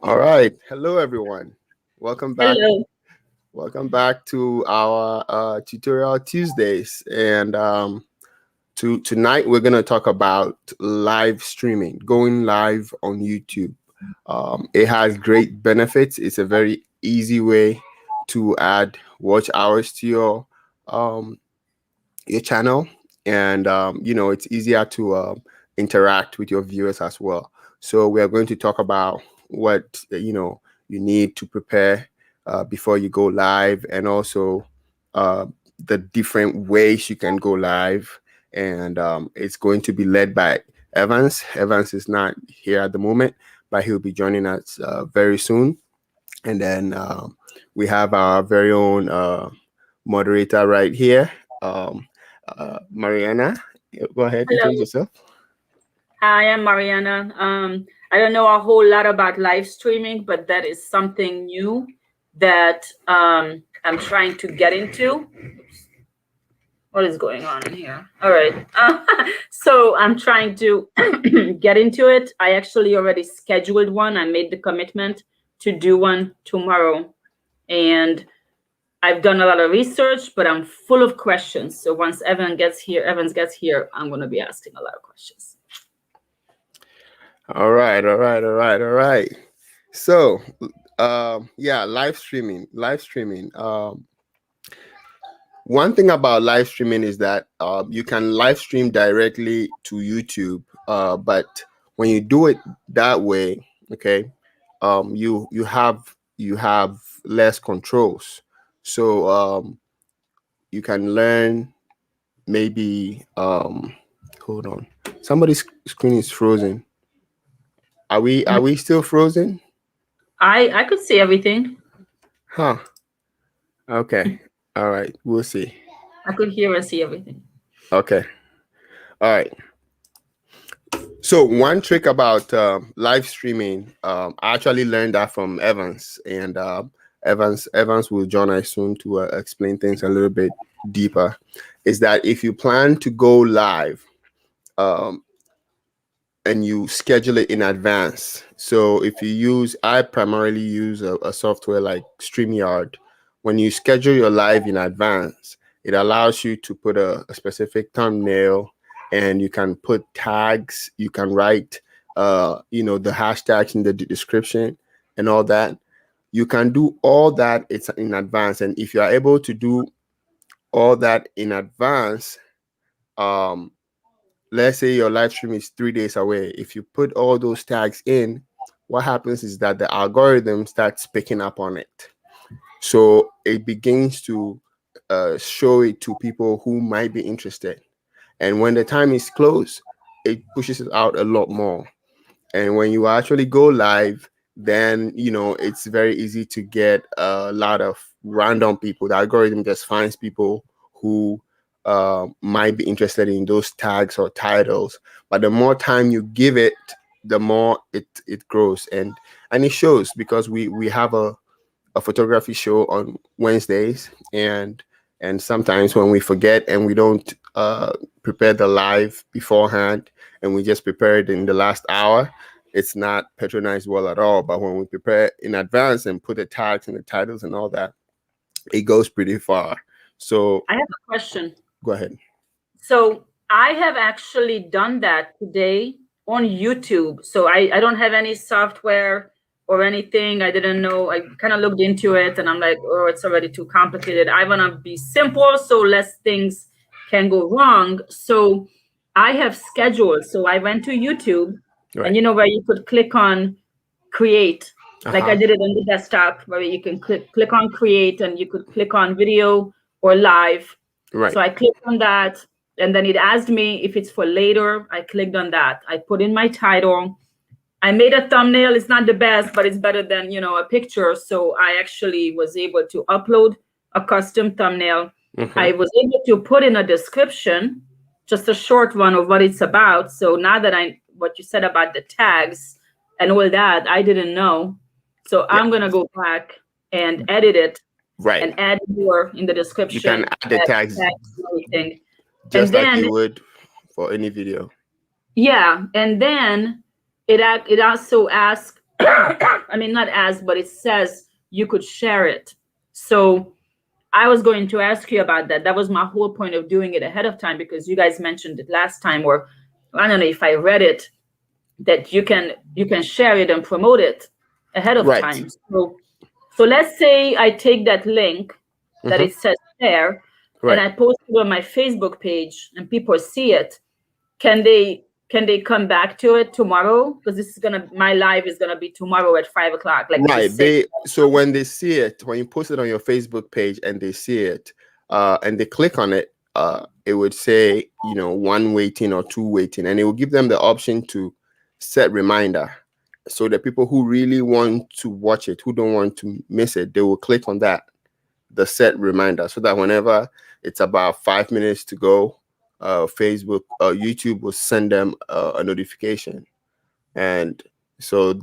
All right. Hello, everyone. Welcome back. Hello. Welcome back to our tutorial Tuesdays. And tonight we're gonna talk about live streaming, going live on YouTube. It has great benefits. It's a very easy way to add watch hours to um, your channel, and it's easier to interact with your viewers as well. So we are going to talk about what you need to prepare before you go live, and also uh, the different ways you can go live. And it's going to be led by Evans. Evans is not here at the moment, but he'll be joining us very soon. And then we have our very own moderator right here, Mariana. Go ahead, introduce Hello. yourself. Hi, I'm Mariana. I don't know a whole lot about live streaming, but that is something new that I'm trying to get into. What is going on in here? All right. So I'm trying to get into it. I actually already scheduled one. I made the commitment to do one tomorrow. And I've done a lot of research, but I'm full of questions. So once Evans gets here, I'm going to be asking a lot of questions. All right, all right, all right, all right. So, yeah, live streaming. One thing about live streaming is that you can live stream directly to YouTube, but when you do it that way, okay, you have less controls. So you can learn maybe hold on, somebody's screen is frozen. Are we still frozen? I could see everything. Huh. Okay. All right, we'll see. I could hear and see everything. Okay. All right. So one trick about live streaming, I actually learned that from Evans, and Evans will join us soon to explain things a little bit deeper. Is that if you plan to go live, um, and you schedule it in advance. So if you I primarily use a software like StreamYard. When you schedule your live in advance, it allows you to put a specific thumbnail, and you can put tags. You can write, the hashtags in the description and all that. You can do all that. It's in advance, and if you are able to do all that in advance, um, let's say your live stream is 3 days away. If you put all those tags in, what happens is that the algorithm starts picking up on it. So it begins to show it to people who might be interested. And when the time is close, it pushes it out a lot more. And when you actually go live, then it's very easy to get a lot of random people. The algorithm just finds people who might be interested in those tags or titles. But the more time you give it, the more it grows, and it shows, because we have a photography show on Wednesdays, and sometimes when we forget and we don't prepare the live beforehand, and we just prepare it in the last hour, it's not patronized well at all. But when we prepare in advance and put the tags and the titles and all that, it goes pretty far. So I have a question. go ahead. So I have actually done that today on YouTube. So I don't have any software or anything. I didn't know. I kind of looked into it and I'm like, oh, it's already too complicated. I want to be simple so less things can go wrong. So I have scheduled. So I went to YouTube, Right. and where you could click on create, like I Uh-huh. did it on the desktop, where you can click on create, and you could click on video or live. Right. So I clicked on that, and then it asked me if it's for later. I clicked on that. I put in my title. I made a thumbnail. It's not the best, but it's better than, a picture. So I actually was able to upload a custom thumbnail. I Mm-hmm. was able to put in a description, just a short one of what it's about. So now that what you said about the tags and all that, I didn't know. So Yeah. I'm going to go back and edit it Right. and add more in the You can description, add the add tags tags and everything. And just like then, you would for any video. yeah, and then it also asks I mean, not as, but it says you could share it. So I was going to ask you about that. That was my whole point of doing it ahead of time, because you guys mentioned it last time, or I don't know if I read it, that you can share it and promote it ahead of Right. time. So let's say I take that link that Mm-hmm. it says share and Right. I post it on my Facebook page and people see it. Can they come back to it tomorrow? Because my live is gonna be tomorrow at 5 o'clock, like you Right. said. So when they see it, when you post it on your Facebook page and they see it, and they click on it, it would say, one waiting or two waiting, and it will give them the option to set reminder. So the people who really want to watch it, who don't want to miss it, they will click on that, the set reminder, so that whenever it's about 5 minutes to go, YouTube will send them a notification. And so,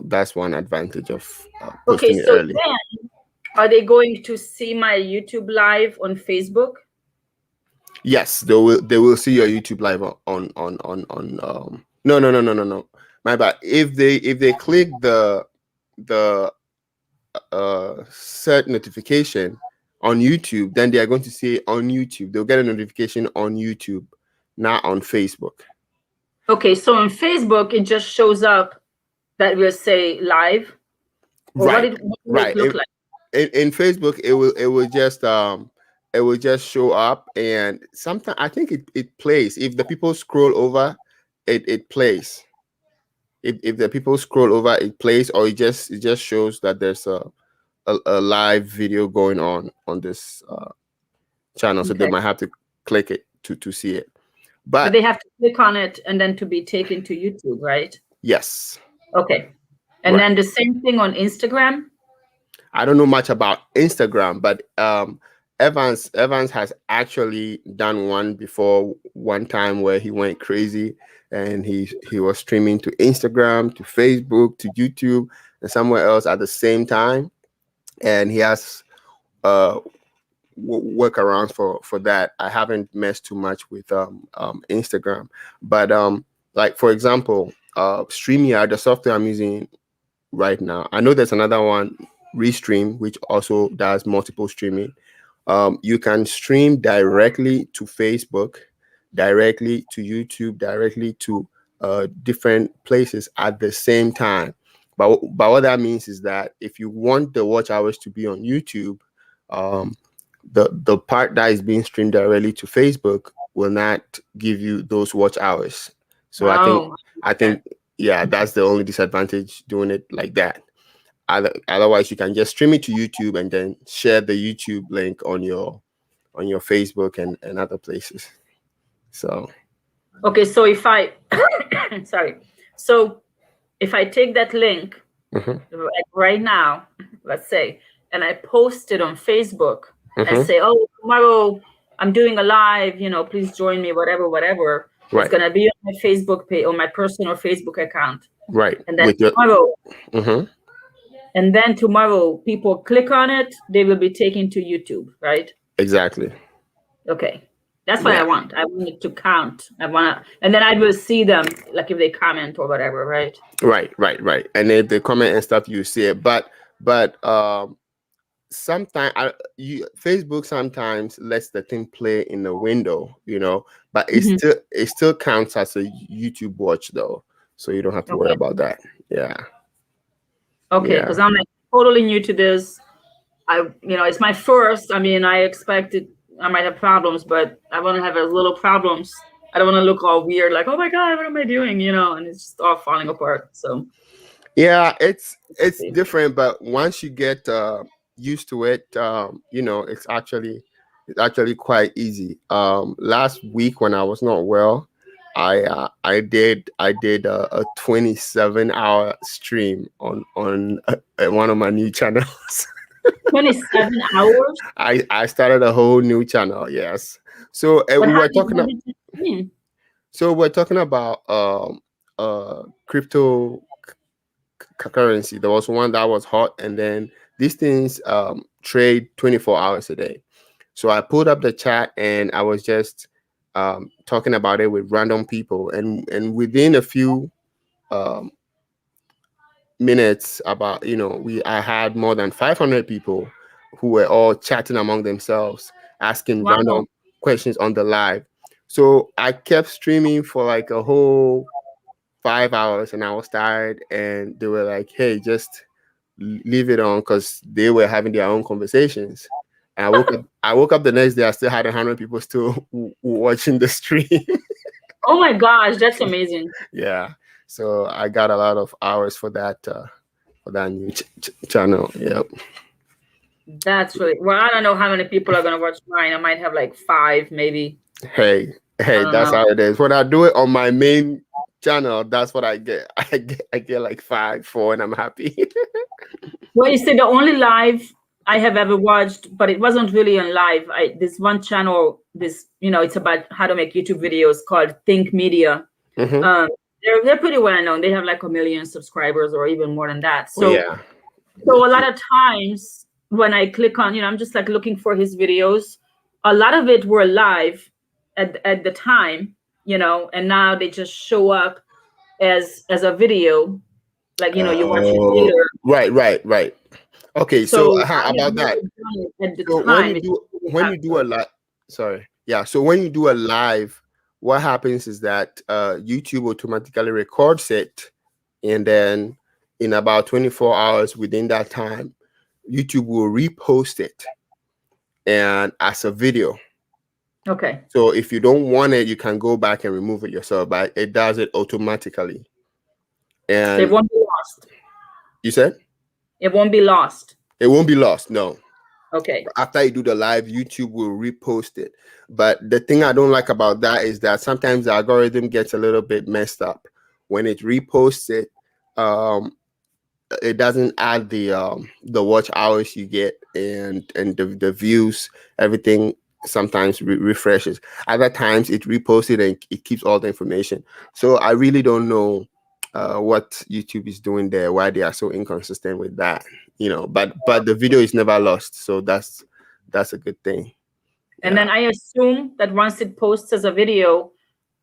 that's one advantage of Okay, posting it so early. then are they going to see my YouTube live on Facebook? Yes, they will see your YouTube live on no, my bad. If they click the set notification on YouTube, then they are going to see it on YouTube. They'll get a notification on YouTube, not on Facebook. Okay, so on Facebook it just shows up that will say live, or what Right, will it right. look like? In Facebook, it will just show up, and sometimes I think it plays. If the people scroll over, it plays. If the people scroll over, it plays, or it just shows that there's a live video going on this channel, so they Okay. might have to click it to see it. But But they have to click on it and then to be taken to YouTube, right? yes, Okay. And right. then the same thing on Instagram? I don't know much about Instagram, but Evans has actually done one before, one time where he went crazy and he was streaming to Instagram, to Facebook, to YouTube, and somewhere else at the same time. And he has uh workarounds for that. I haven't messed too much with Instagram, but like for example, StreamYard, the software I'm using right now. I know there's another one, Restream, which also does multiple streaming. You can stream directly to Facebook, directly to YouTube, directly to different places at the same time. But what that means is that if you want the watch hours to be on YouTube, um, the part that is being streamed directly to Facebook will not give you those watch hours. So I think Oh, I okay. think yeah, that's the only disadvantage doing it like that. Otherwise, you can just stream it to YouTube and then share the YouTube link on your Facebook and other places. So Okay, so if I sorry. So if I take that link mhm, right now, let's say, and I post it on Facebook and mhm, say, "Oh, tomorrow I'm doing a live, please join me, whatever, whatever." It's right, gonna be on my Facebook page, on my personal Facebook account. right. And then With your tomorrow, mhm, people click on it, they will be taken to YouTube, right? exactly. Okay. That's what I Yeah. want. I want it to count. And then I will see them, like if they comment or whatever, right? Right. And if they comment and stuff, you see it. But sometimes Facebook sometimes lets the thing play in the window, but Mhm. it still counts as a YouTube watch though, so you don't have to worry Okay. about that. Yeah, Okay. yeah, Because I'm like totally new to this. It's my first. I mean, I expected I might have problems, but I want to have as little problems. I don't want to look all weird, like, oh my God, what am I doing? And it's just all falling apart. So, yeah. It's see. different, but once you get used to it, it's actually quite easy. Last week when I was not well, I did a 27-hour stream on one of my new channels. 27 hours? I started a whole new channel. Yes. So But we were talking. what did you mean? So we're talking about crypto currency. There was one that was hot, and then these things trade 24 hours a day. So I pulled up the chat and I was just talking about it with random people, and within a few um, minutes about, I had more than 500 people who were all chatting among themselves, asking Wow. random questions on the live. So I kept streaming for like a whole 5 hours, and I was tired, and they were like, hey, just leave it on, because they were having their own conversations. And I woke up the next day, I still had 100 people still watching the stream. Oh my gosh, that's amazing. Yeah. So I got a lot of hours for that new channel. Yep. That's really well. I don't know how many people are gonna watch mine. I might have like 5, maybe. Hey, I hey, don't that's know. how it is. When I do it on my main channel, that's what I get. I get like 5, 4, and I'm happy. Well, you see, the only live I have ever watched, but it wasn't really on live. This one channel, it's about how to make YouTube videos called Think Media. Hmm. Um, they're pretty well known. They have like 1 million subscribers or even more than that. Oh yeah. So a lot of times when I click on, I'm just like looking for his videos. A lot of it were live at the time, and now they just show up as a video, like you watch it Oh, later. right. Okay, so So I have about never that. done it at the So time. It just really when you do a happened. live, sorry, yeah. So when you do a live, what happens is that YouTube automatically records it, and then in about 24 hours within that time, YouTube will repost it and as a video. Okay. So if you don't want it, you can go back and remove it yourself, but it does it automatically. So it And won't be lost. you said It won't be lost. it won't be lost. No. Okay. After you do the live, YouTube will repost it. But the thing I don't like about that is that sometimes the algorithm gets a little bit messed up. When it reposts it, um, it doesn't add the watch hours you get, and the views, everything sometimes refreshes. Other times it reposts it and it keeps all the information. So I really don't know what YouTube is doing there, why they are so inconsistent with that. But the video is never lost, so that's a good thing. And Yeah. then I assume that once it posts as a video,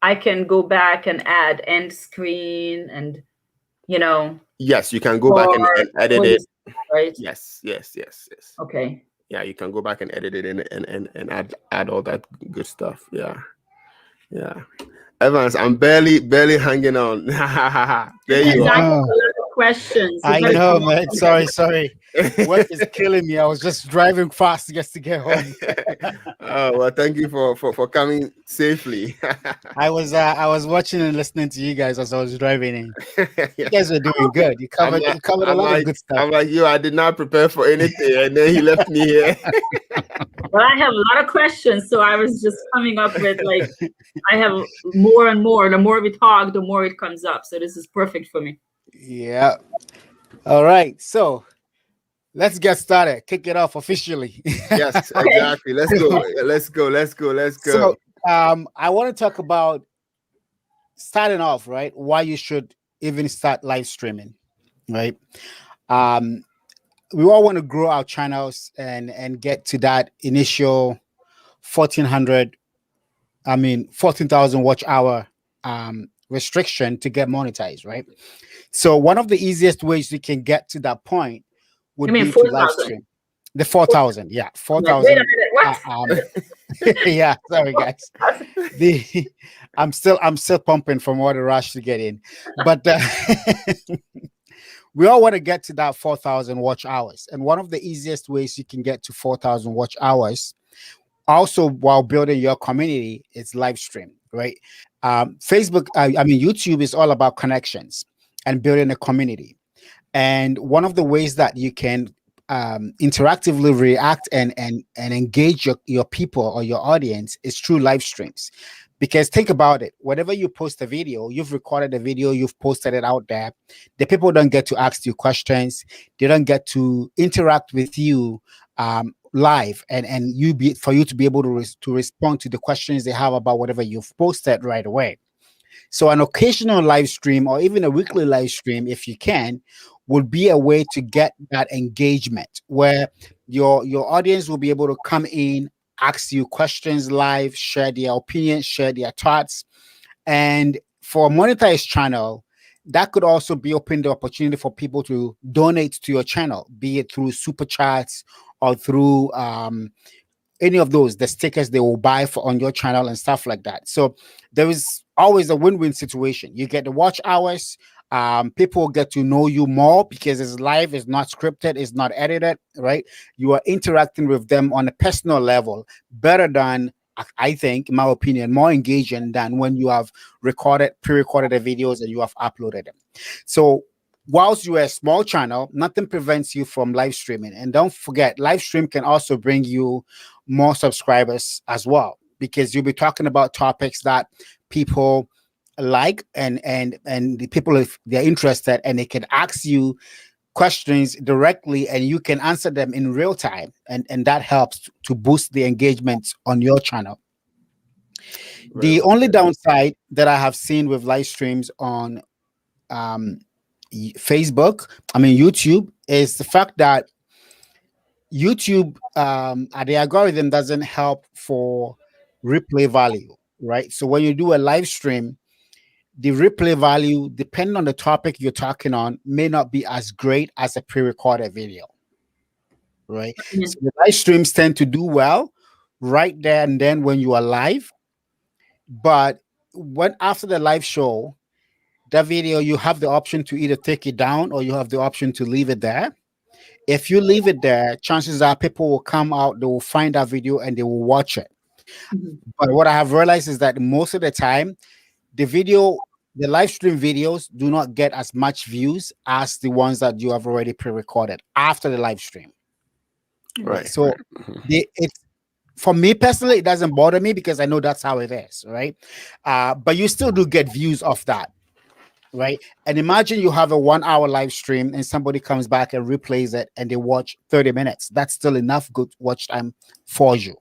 I can go back and add end screen and, Yes, you can go back or and edit all it. this, right? Yes. Okay. Yeah, you can go back and edit it and add all that good stuff. Yeah. Evans, I'm barely hanging on. There Yes, you I have are. a No, lot of questions. You I better know, come up man. with them. Sorry. Work is killing me. I was just driving fast just to get home. Oh well, thank you for coming safely. I was watching and listening to you guys as I was driving in. You guys were doing good. You I'm covered like, you covered a I'm lot of like, good stuff. I'm like you. I did not prepare for anything, and then he left me here. But I have a lot of questions, so I was just coming up with like I have more and more. The more we talk, the more it comes up. So this is perfect for me. Yeah. All right. So let's get started. Kick it off officially. Yes, Okay. exactly. Let's go. Let's So go. I want to talk about starting off, right? Why you should even start live streaming, right? Um, we all want to grow our channels and get to that initial 1400, 14,000 watch hour restriction to get monetized, right? So one of the easiest ways you can get to that point You would mean be to live 4,000? stream. The 4,000, yeah, Wait a 4,000. minute. What? Yeah, sorry guys. The I'm still pumping from all the rush to get in, but we all want to get to that 4,000 watch hours, and one of the easiest ways you can get to 4,000 watch hours, also while building your community, is live stream, right? Facebook, YouTube is all about connections and building a community. And one of the ways that you can interactively react and engage your people or your audience is through live streams. Because think about it, whenever you post a video, you've recorded a video, you've posted it out there, the people don't get to ask you questions, they don't get to interact with you live, and for you to be able to respond to the questions they have about whatever you've posted right away. So an occasional live stream or even a weekly live stream, if you can, would be a way to get that engagement where your audience will be able to come in, ask you questions live, share their opinions, share their thoughts. And for a monetized channel, that could also be open the opportunity for people to donate to your channel, be it through super chats or through any of those, the stickers they will buy for on your channel and stuff like that. So there is always a win-win situation. You get the watch hours. People get to know you more because it's live, it's not scripted, it's not edited, right? You are interacting with them on a personal level better than, I think, in my opinion, more engaging than when you have pre-recorded the videos and you have uploaded them. So whilst you're a small channel, nothing prevents you from live streaming. And don't forget, live stream can also bring you more subscribers as well, because you'll be talking about topics that people like and the people, if they're interested, and they can ask you questions directly and you can answer them in real time, and that helps to boost the engagement on your channel. The only downside that I have seen with live streams on YouTube, is the fact that YouTube, the algorithm doesn't help for replay value, right? So when you do a live stream, the replay value, depending on the topic you're talking on, may not be as great as a pre-recorded video, right? Mhm. So the live streams tend to do well right there and then when you are live, but when after the live show, that video, you have the option to either take it down or you have the option to leave it there. If you leave it there, chances are people will come out, they will find that video and they will watch it. Mhm. But what I have realized is that most of the time, the live stream videos do not get as much views as the ones that you have already pre-recorded after the live stream. Right. So it's, for me personally, it doesn't bother me because I know that's how it is, right? But you still do get views off that, right? And imagine you have a 1 hour live stream and somebody comes back and replays it and they watch 30 minutes. That's still enough good watch time for you,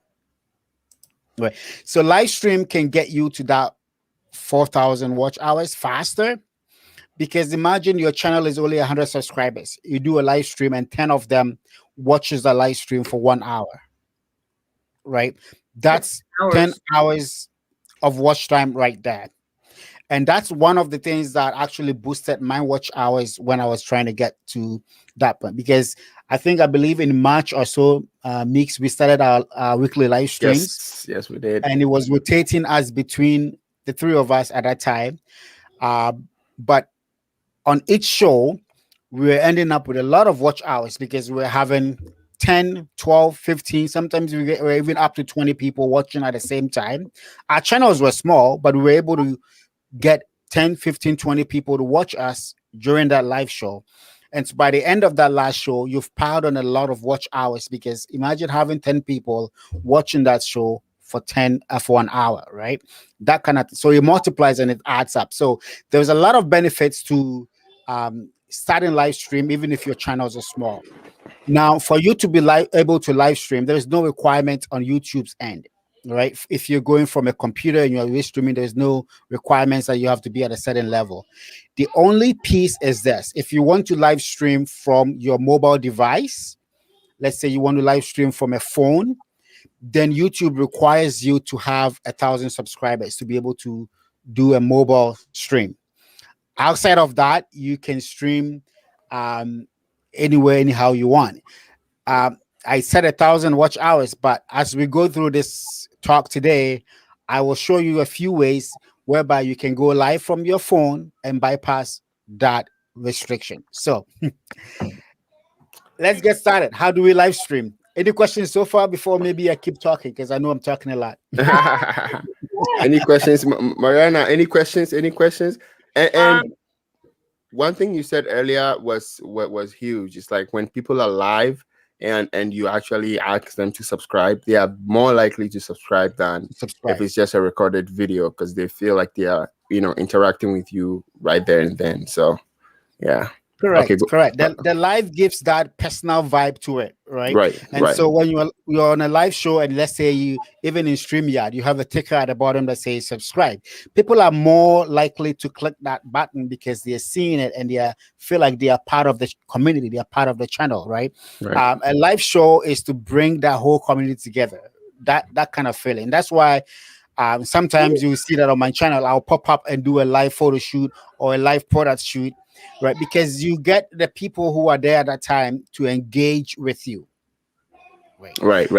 right? So live stream can get you to that 4,000 watch hours faster, because imagine your channel is only 100 subscribers. You do a live stream and 10 of them watches the live stream for 1 hour, right? That's 10 hours of watch time right there. And that's one of the things that actually boosted my watch hours when I was trying to get to that point, because I believe in March or so, Mix, we started our weekly live streams. Yes, we did. And it was rotating us between the three of us at that time. But on each show, we were ending up with a lot of watch hours because we were having 10, 12, 15, sometimes we're even up to 20 people watching at the same time. Our channels were small, but we were able to get 10, 15, 20 people to watch us during that live show. And so by the end of that last show, you've piled on a lot of watch hours, because imagine having 10 people watching that show for 1 hour, right? That kind of, so it multiplies and it adds up. So there's a lot of benefits to starting live stream, even if your channels are small. Now, for you to be able to live stream, there is no requirement on YouTube's end, right? If you're going from a computer and you're live streaming, there's no requirements that you have to be at a certain level. The only piece is this: if you want to live stream from your mobile device, let's say you want to live stream from a phone, then YouTube requires you to have 1,000 subscribers to be able to do a mobile stream. Outside of that, you can stream anywhere, anyhow you want. I said 1,000 watch hours, but as we go through this talk today, I will show you a few ways whereby you can go live from your phone and bypass that restriction. So let's get started. How do we live stream? Any questions so far before maybe I keep talking, because I know I'm talking a lot? Any questions, Mariana? Any questions? And one thing you said earlier was what was huge. It's like when people are live and you actually ask them to subscribe, they are more likely to subscribe than if it's just a recorded video, because they feel like they are, interacting with you right there and then. So, yeah. Correct. Okay, correct. The live gives that personal vibe to it, right? Right. And so when you're on a live show, and let's say you, even in StreamYard, you have a ticker at the bottom that says subscribe, people are more likely to click that button because they're seeing it and they feel like they are part of the community, they are part of the channel, right? A live show is to bring that whole community together, that kind of feeling. That's why Sometimes you see that on my channel, I'll pop up and do a live photo shoot or a live product shoot, right? Because you get the people who are there at that time to engage with you. Right.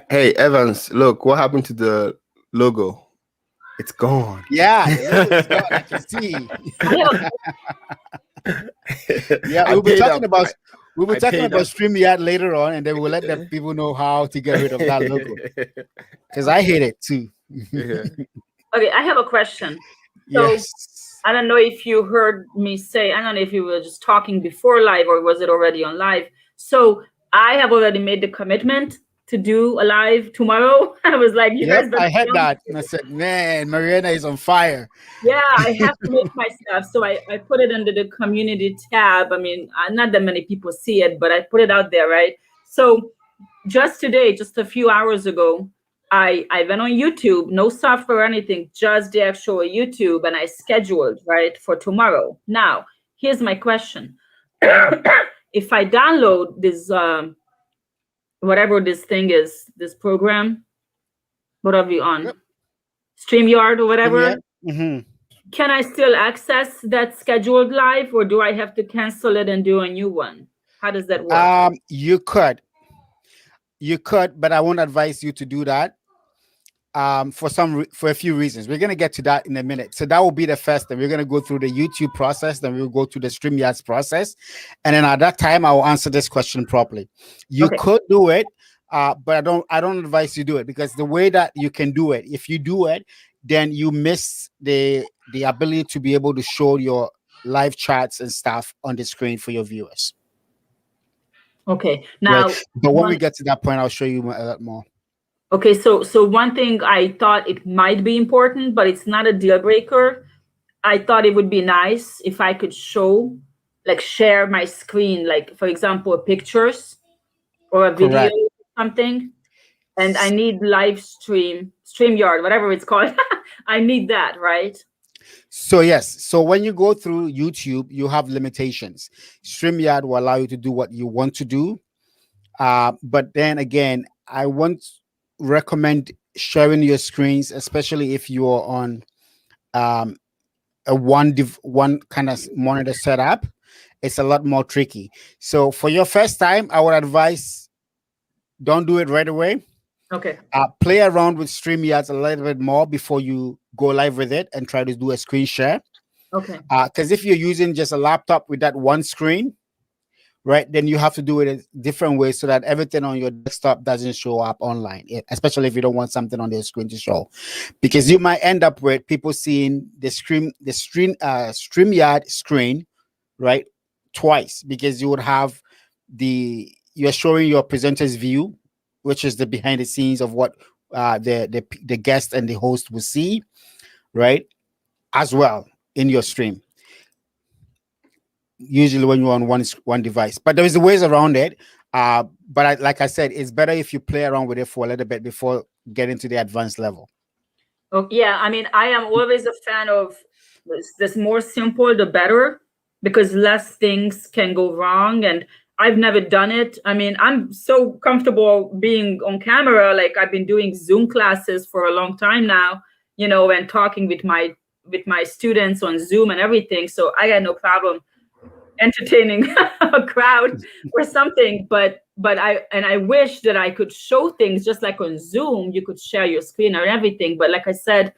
Hey, Evans, look, what happened to the logo? It's gone. Yeah, the logo is gone. I can see. Yeah, I we'll be paid talking up. about we'll be I talking paid about up. StreamYard later on, and then we'll let the people know how to get rid of that logo. Because I hate it too. Yeah. Okay, I have a question. So Yes. I don't know if you heard me say, I don't know if you were just talking before live or was it already on live. So I have already made the commitment to do a live tomorrow. I was like, you Yep, guys better I had be on. that. And I said, man, Mariana is on fire. Yeah, I have to make my stuff. So I put it under the community tab. I mean, not that many people see it, but I put it out there, right? So just today, just a few hours ago, I went on YouTube, no software or anything, just the actual YouTube, and I scheduled, right, for tomorrow. Now, here's my question. If I download this, whatever this thing is, this program, what are we on? Yep. StreamYard or whatever? Mm-hmm. Can I still access that scheduled live, or do I have to cancel it and do a new one? How does that work? You could, but I won't advise you to do that. For a few reasons. We're gonna get to that in a minute. So that will be the first thing. We're gonna go through the YouTube process, then we'll go to the StreamYards process, and then at that time I will answer this question properly. You Okay. could do it, but I don't advise you do it, because the way that you can do it, if you do it, then you miss the ability to be able to show your live chats and stuff on the screen for your viewers. Okay. Right. Now, But when we get to that point, I'll show you a lot more. okay, so one thing I thought it might be important, but it's not a deal breaker. I thought it would be nice if I could show, like, share my screen, like, for example, pictures or a video Correct. or something. And I need live StreamYard, whatever it's called. I need that, right? So yes, so when you go through YouTube, you have limitations. StreamYard will allow you to do what you want to do, but then again, I won't recommend sharing your screens, especially if you are on a one kind of monitor setup. It's a lot more tricky. So for your first time, I would advise don't do it right away. Okay. Play around with StreamYards a little bit more before you go live with it and try to do a screen share. Okay. Because if you're using just a laptop with that one screen, right, then you have to do it in different ways so that everything on your desktop doesn't show up online, especially if you don't want something on the screen to show, because you might end up with people seeing the StreamYard screen, right, twice, because you would have you're showing your presenter's view, which is the behind the scenes of what the guest and the host will see, right, as well in your stream. Usually when you're on one device, but there is ways around it. But like I said, it's better if you play around with it for a little bit before getting to the advanced level. Oh, yeah, I mean, I am always a fan of this more simple, the better, because less things can go wrong. And I've never done it. I mean, I'm so comfortable being on camera. Like, I've been doing Zoom classes for a long time now, and talking with my students on Zoom and everything. So I got no problem entertaining a crowd or something. But I wish that I could show things just like on Zoom. You could share your screen or everything. But like I said,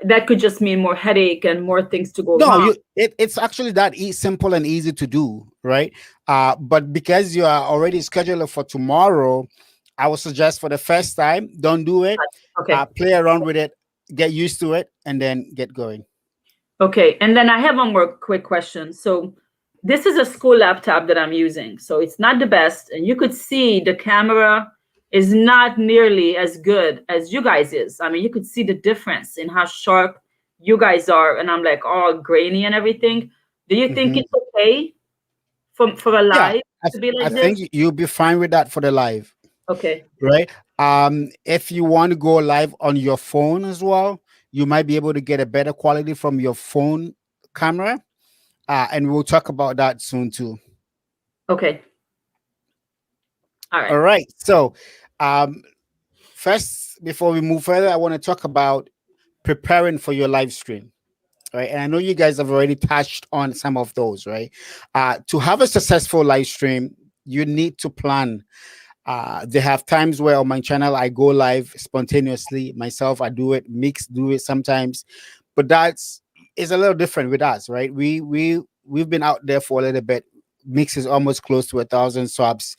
that could just mean more headache and more things to go wrong. It's actually that simple and easy to do, right? But because you are already scheduled for tomorrow, I would suggest for the first time, don't do it. Okay. Play around with it, get used to it, and then get going. Okay. And then I have one more quick question. So this is a school laptop that I'm using. So it's not the best. And you could see the camera is not nearly as good as you guys is. I mean, you could see the difference in how sharp you guys are. And I'm like all grainy and everything. Do you think it's okay for a live to be like this? I think you'll be fine with that for the live. Okay. Right. If you want to go live on your phone as well, you might be able to get a better quality from your phone camera. And we'll talk about that soon too. Okay. All right. All right. So, first, before we move further, I want to talk about preparing for your live stream. Right. And I know you guys have already touched on some of those, right? To have a successful live stream, you need to plan. They have times where on my channel I go live spontaneously myself. I do it, Mix do it sometimes, but that's is a little different with us, right? We've been out there for a little bit. Mix is almost close to 1,000 subs.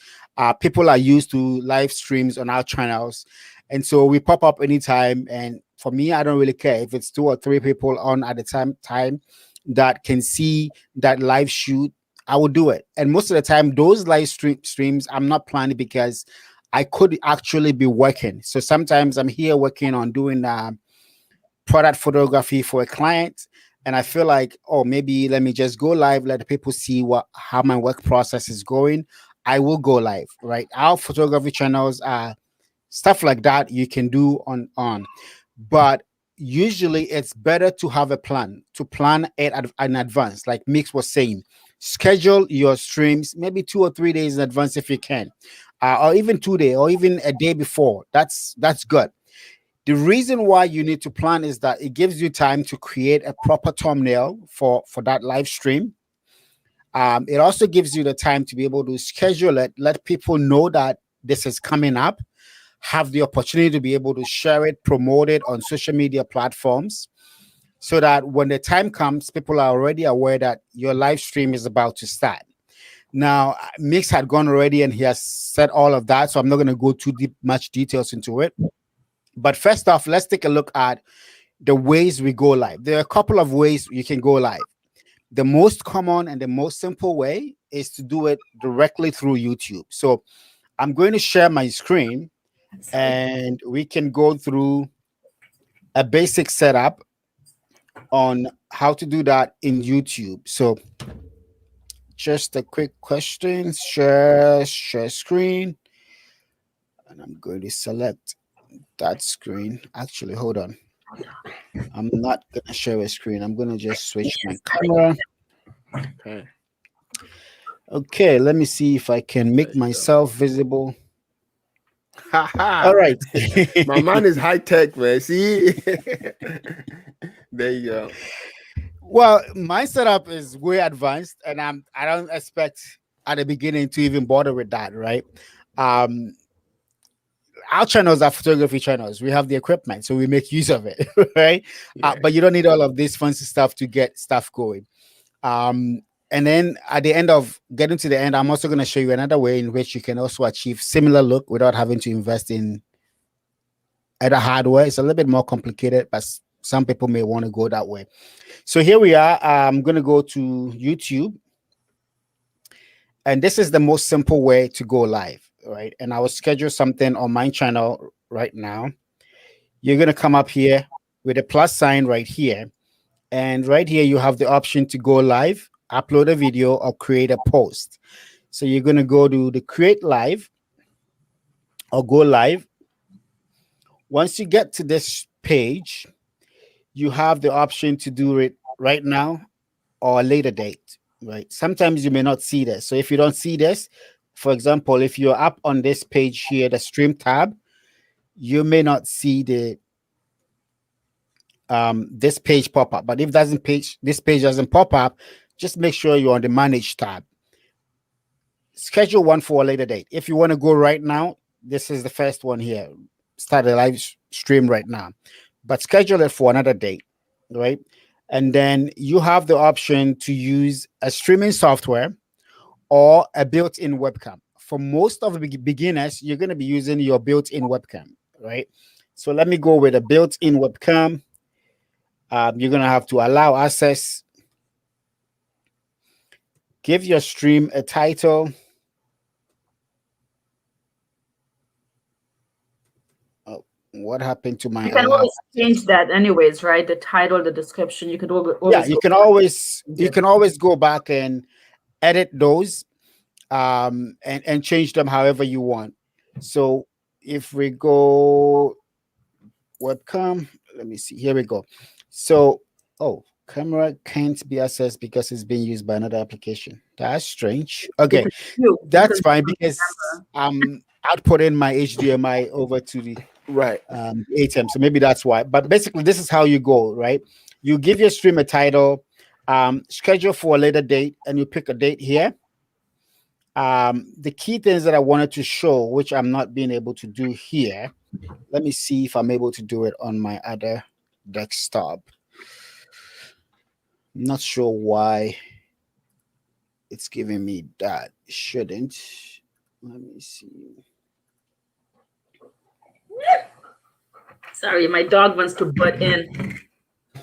People are used to live streams on our channels, and so we pop up anytime. And for me, I don't really care if it's 2 or 3 people on at the time that can see that live shoot. I will do it. And most of the time, those live streams, I'm not planning because I could actually be working. So sometimes I'm here working on doing product photography for a client, and I feel like, oh, maybe let me just go live, let the people see how my work process is going. I will go live, right? Our photography channels are stuff like that you can do on, but usually it's better to have a plan, to plan it in advance, like Mix was saying. Schedule your streams maybe 2 or 3 days in advance if you can, or even 2 days, or even a day before. That's good. The reason why you need to plan is that it gives you time to create a proper thumbnail for that live stream. It also gives you the time to be able to schedule it, let people know that this is coming up, have the opportunity to be able to share it, promote it on social media platforms, so that when the time comes, people are already aware that your live stream is about to start. Now, Mix had gone already and he has said all of that, so I'm not going to go too much details into it. But first off, let's take a look at the ways we go live. There are a couple of ways you can go live. The most common and the most simple way is to do it directly through YouTube. So I'm going to share my screen and we can go through a basic setup on how to do that in YouTube. So just a quick question, share screen. And I'm going to select that screen. Actually, hold on. I'm not going to share a screen. I'm going to just switch my camera. Okay, let me see if I can make myself visible. All right. My man is high tech, man. See? There you go. Well, my setup is way advanced, and I don't expect at the beginning to even bother with that, right? Our channels are photography channels. We have the equipment, so we make use of it, right? Yeah. But you don't need all of this fancy stuff to get stuff going. And then at the end of getting to the end, I'm also going to show you another way in which you can also achieve similar look without having to invest in other hardware. It's a little bit more complicated, but some people may want to go that way. So here we are. I'm going to go to YouTube. And this is the most simple way to go live, right? And I will schedule something on my channel right now. You're going to come up here with a plus sign right here. And right here, you have the option to go live, upload a video, or create a post. So you're going to go to the create live or go live. Once you get to this page, you have the option to do it right now or a later date, right? Sometimes you may not see this. So if you don't see this, for example, if you're up on this page here, the stream tab, you may not see the this page pop up. But if this page doesn't pop up, just make sure you're on the manage tab. Schedule one for a later date. If you want to go right now, this is the first one here. Start a live stream right now, but schedule it for another date, right? And then you have the option to use a streaming software or a built-in webcam. For most of the beginners, you're going to be using your built-in webcam, right? So let me go with a built-in webcam. You're going to have to allow access. Give your stream a title. Oh, what happened to my? You can always change that, anyways, right? The title, the description. You could always. Yeah, you can always go back and edit those, and change them however you want. So if we go webcam, let me see. Here we go. So, camera can't be accessed because it's being used by another application. That's strange. Okay, that's fine because I'm outputting my HDMI over to the Right. ATM. So maybe that's why. But basically, this is how you go, right? You give your stream a title, schedule for a later date, and you pick a date here. The key things that I wanted to show, which I'm not being able to do here. Let me see if I'm able to do it on my other desktop. I'm not sure why it's giving me that. It shouldn't. Let me see. Sorry, my dog wants to butt in.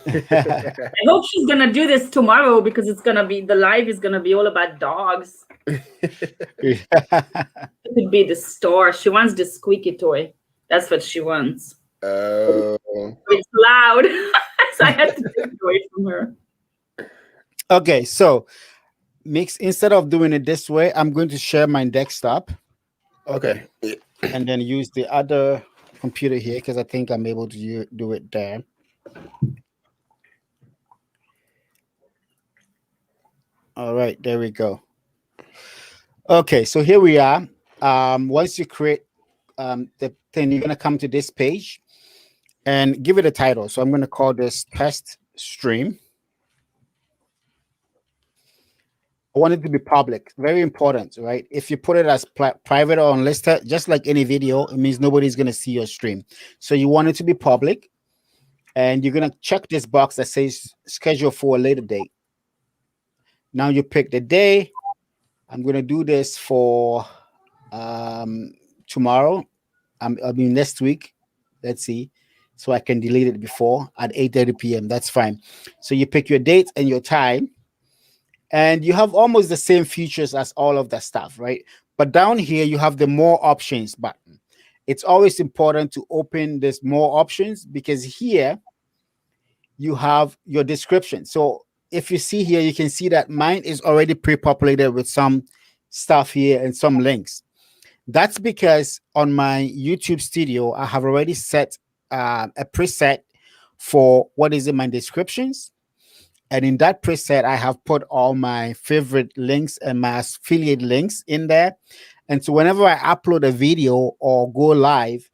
I hope she's gonna do this tomorrow because it's gonna be the live is gonna be all about dogs. It could be the store. She wants the squeaky toy. That's what she wants. It's loud, so I had to take it away from her. Okay, so mix instead of doing it this way, I'm going to share my desktop. Okay. And then use the other computer here because I think I'm able to do it there. All right, there we go. Okay, so here we are. Once you create the thing, you're gonna come to this page and give it a title. So I'm gonna call this test stream. I want it to be public. Very important, right? If you put it as private or unlisted, just like any video, it means nobody's going to see your stream. So you want it to be public, and you're going to check this box that says schedule for a later date. Now you pick the day. I'm going to do this for tomorrow. I mean next week. Let's see. So I can delete it before at 8:30 p.m. That's fine. So you pick your date and your time. And you have almost the same features as all of that stuff, right? But down here, you have the more options button. It's always important to open this more options because here you have your description. So if you see here, you can see that mine is already pre-populated with some stuff here and some links. That's because on my YouTube studio, I have already set a preset for what is in my descriptions. And in that preset, I have put all my favorite links and my affiliate links in there. And so whenever I upload a video or go live,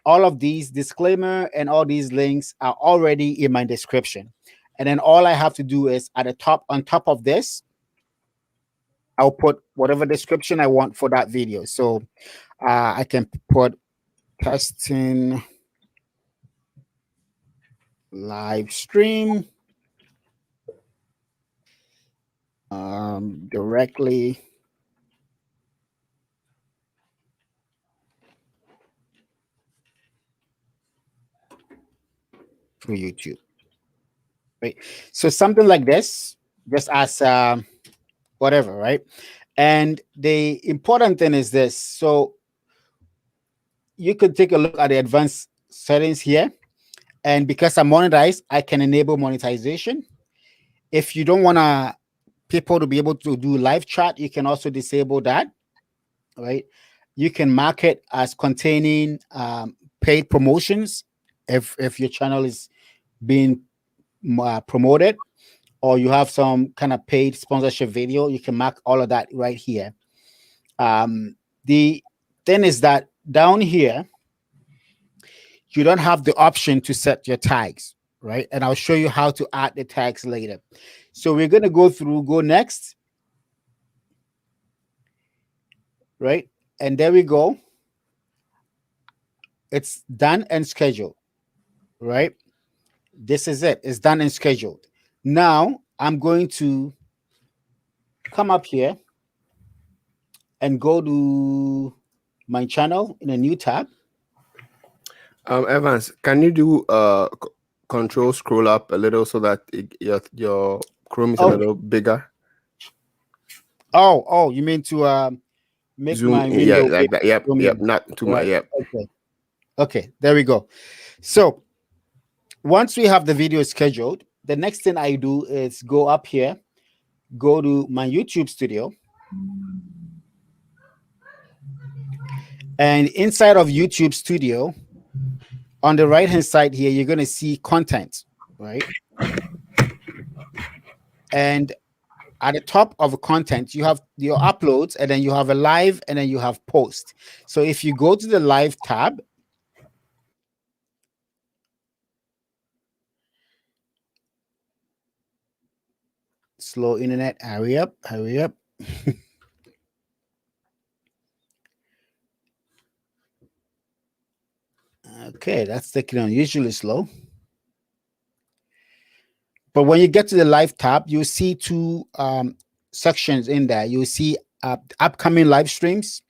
all of these disclaimer and all these links are already in my description. And then all I have to do is at the top, on top of this, I'll put whatever description I want for that video. So I can put testing live stream. Directly through YouTube, right? So something like this, just as whatever, right? And the important thing is this. So you could take a look at the advanced settings here. And because I'm monetized, I can enable monetization. If you don't want people to be able to do live chat, you can also disable that, right? You can mark it as containing paid promotions if your channel is being promoted, or you have some kind of paid sponsorship video. You can mark all of that right here. The thing is that down here, you don't have the option to set your tags, right? And I'll show you how to add the tags later. So we're going to go next, right? And there we go. It's done and scheduled, right? This is it. It's done and scheduled. Now I'm going to come up here and go to my channel in a new tab. Evans, can you do control scroll up a little so that your Chrome is a little bigger? Oh, you mean to make Zoom, my window like that. Yep, not too much. Yep. Okay, there we go. So once we have the video scheduled, the next thing I do is go up here, go to my YouTube studio. And inside of YouTube studio, on the right-hand side here, you're going to see content, right? And at the top of content, you have your uploads, and then you have a live, and then you have post. So if you go to the live tab, Slow internet. Hurry up. Hurry up. Okay, that's taking unusually slow. But when you get to the live tab, you'll see two sections in there. You'll see upcoming live streams.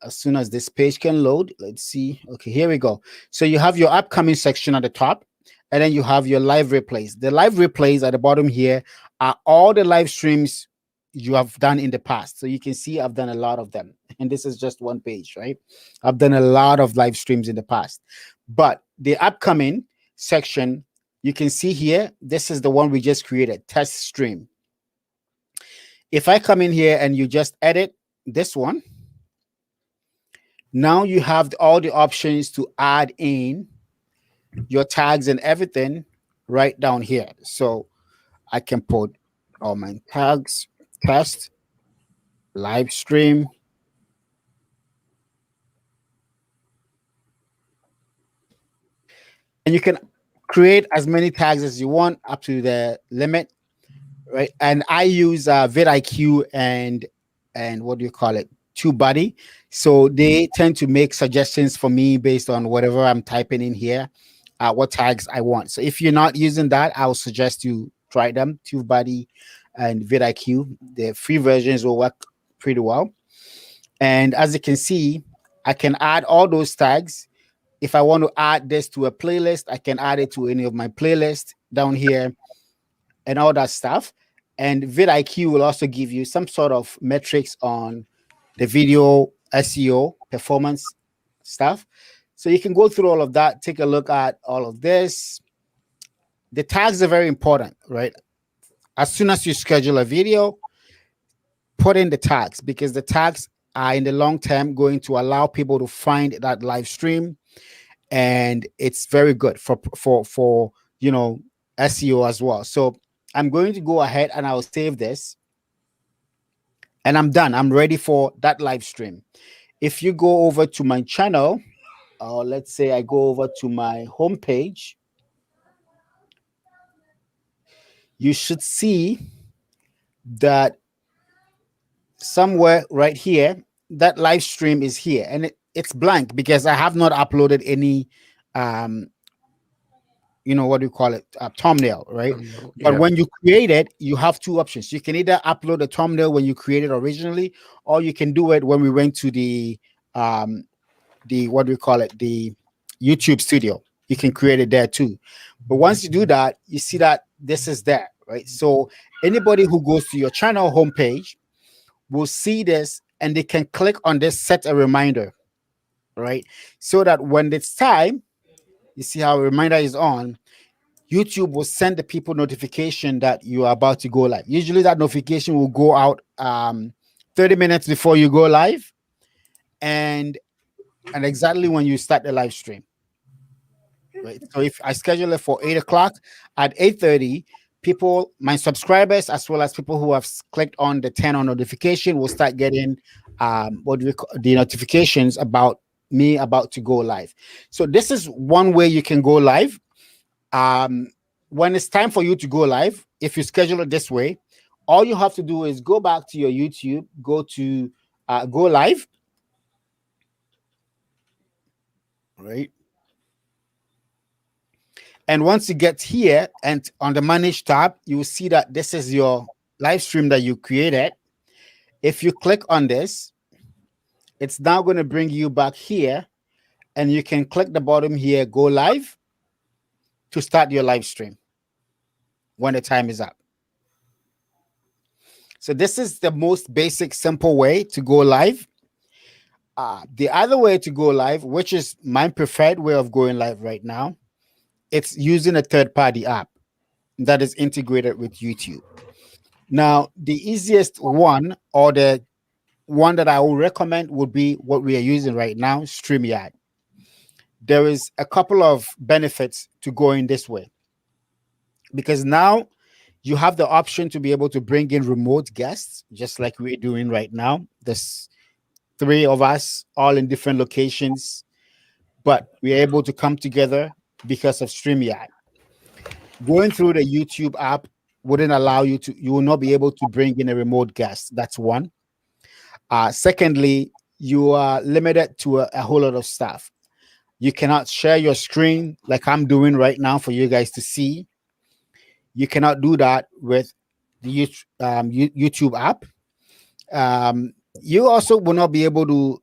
As soon as this page can load, let's see. Okay, here we go. So you have your upcoming section at the top, and then you have your live replays. The live replays at the bottom here are all the live streams you have done in the past. So you can see I've done a lot of them, and this is just one page, right? I've done a lot of live streams in the past, but the upcoming section, you can see here, this is the one we just created, test stream. If I come in here and you just edit this one, now you have all the options to add in your tags and everything right down here. So I can put all my tags, test, live stream. And you can create as many tags as you want up to the limit, right? And I use vidIQ and what do you call it? TubeBuddy. So they tend to make suggestions for me based on whatever I'm typing in here, what tags I want. So if you're not using that, I would suggest you try them, TubeBuddy and vidIQ. The free versions will work pretty well. And as you can see, I can add all those tags. If I want to add this to a playlist, I can add it to any of my playlists down here and all that stuff. And vidIQ will also give you some sort of metrics on the video SEO performance stuff. So you can go through all of that, take a look at all of this. The tags are very important, right? As soon as you schedule a video, put in the tags, because the tags are in the long term going to allow people to find that live stream, and it's very good for SEO as well. So I'm going to go ahead and I'll save this, and I'm done. I'm ready for that live stream. If you go over to my channel, or let's say I go over to my homepage, you should see that somewhere right here, that live stream is here, and it's blank because I have not uploaded any what do you call it, thumbnail, right? But when you create it, you have two options. You can either upload a thumbnail when you created originally, or you can do it when we went to the what do we call it, the YouTube studio. You can create it there too. But once you do that, you see that this is there, right? So anybody who goes to your channel homepage will see this, and they can click on this, set a reminder, right? So that when it's time, you see how a reminder is on, YouTube will send the people notification that you are about to go live. Usually that notification will go out 30 minutes before you go live, and exactly when you start the live stream. Right. So if I schedule it for 8 o'clock, at 8:30, people, my subscribers, as well as people who have clicked on the turn on notification, will start getting the notifications about me about to go live. So this is one way you can go live. When it's time for you to go live, if you schedule it this way, all you have to do is go back to your YouTube, go to go live, right? And once you get here and on the manage tab, you will see that this is your live stream that you created. If you click on this, it's now going to bring you back here, and you can click the bottom here, go live, to start your live stream when the time is up. So this is the most basic, simple way to go live. The other way to go live, which is my preferred way of going live right now, it's using a third-party app that is integrated with YouTube. Now, the easiest one, or the one that I will recommend, would be what we are using right now, StreamYard. There is a couple of benefits to going this way, because now you have the option to be able to bring in remote guests, just like we're doing right now. There's 3 of us all in different locations, but we're able to come together because of StreamYard. Going through the YouTube app, wouldn't allow you to, you will not be able to bring in a remote guest. That's one. Secondly, you are limited to a whole lot of stuff. You cannot share your screen like I'm doing right now for you guys to see. You cannot do that with the YouTube app. You also will not be able to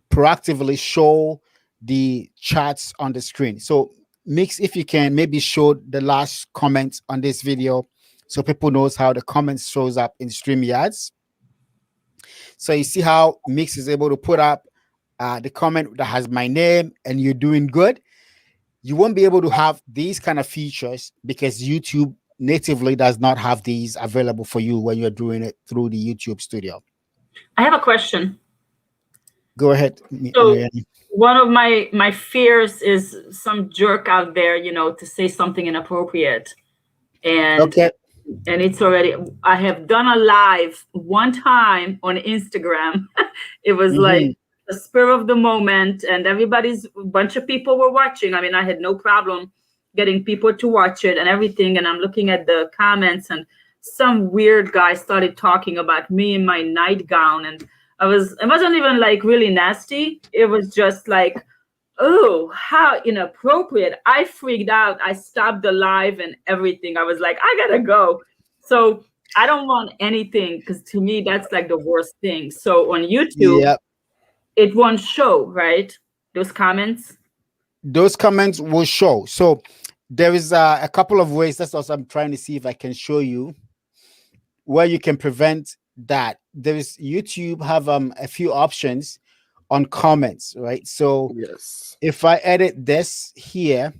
proactively show the charts on the screen. So Mix, if you can maybe show the last comment on this video so people knows how the comments shows up in StreamYards. So you see how Mix is able to put up the comment that has my name and you're doing good. You won't be able to have these kind of features because YouTube natively does not have these available for you when you're doing it through the YouTube studio. I have a question. Go ahead. So one of my fears is some jerk out there, to say something inappropriate. And okay. And it's already, I have done a live one time on Instagram. It was like the spur of the moment, and a bunch of people were watching. I mean, I had no problem getting people to watch it and everything. And I'm looking at the comments, and some weird guy started talking about me in my nightgown. And it wasn't even like really nasty. It was just like, oh, how inappropriate. I freaked out. I stopped the live and everything. I was like, I gotta go. So I don't want anything, because to me, that's like the worst thing. So on YouTube, it won't show, right? Those comments? Those comments will show. So there is a couple of ways. That's also I'm trying to see if I can show you where you can prevent that. There is YouTube have a few options on comments, right? So yes, if I edit this here,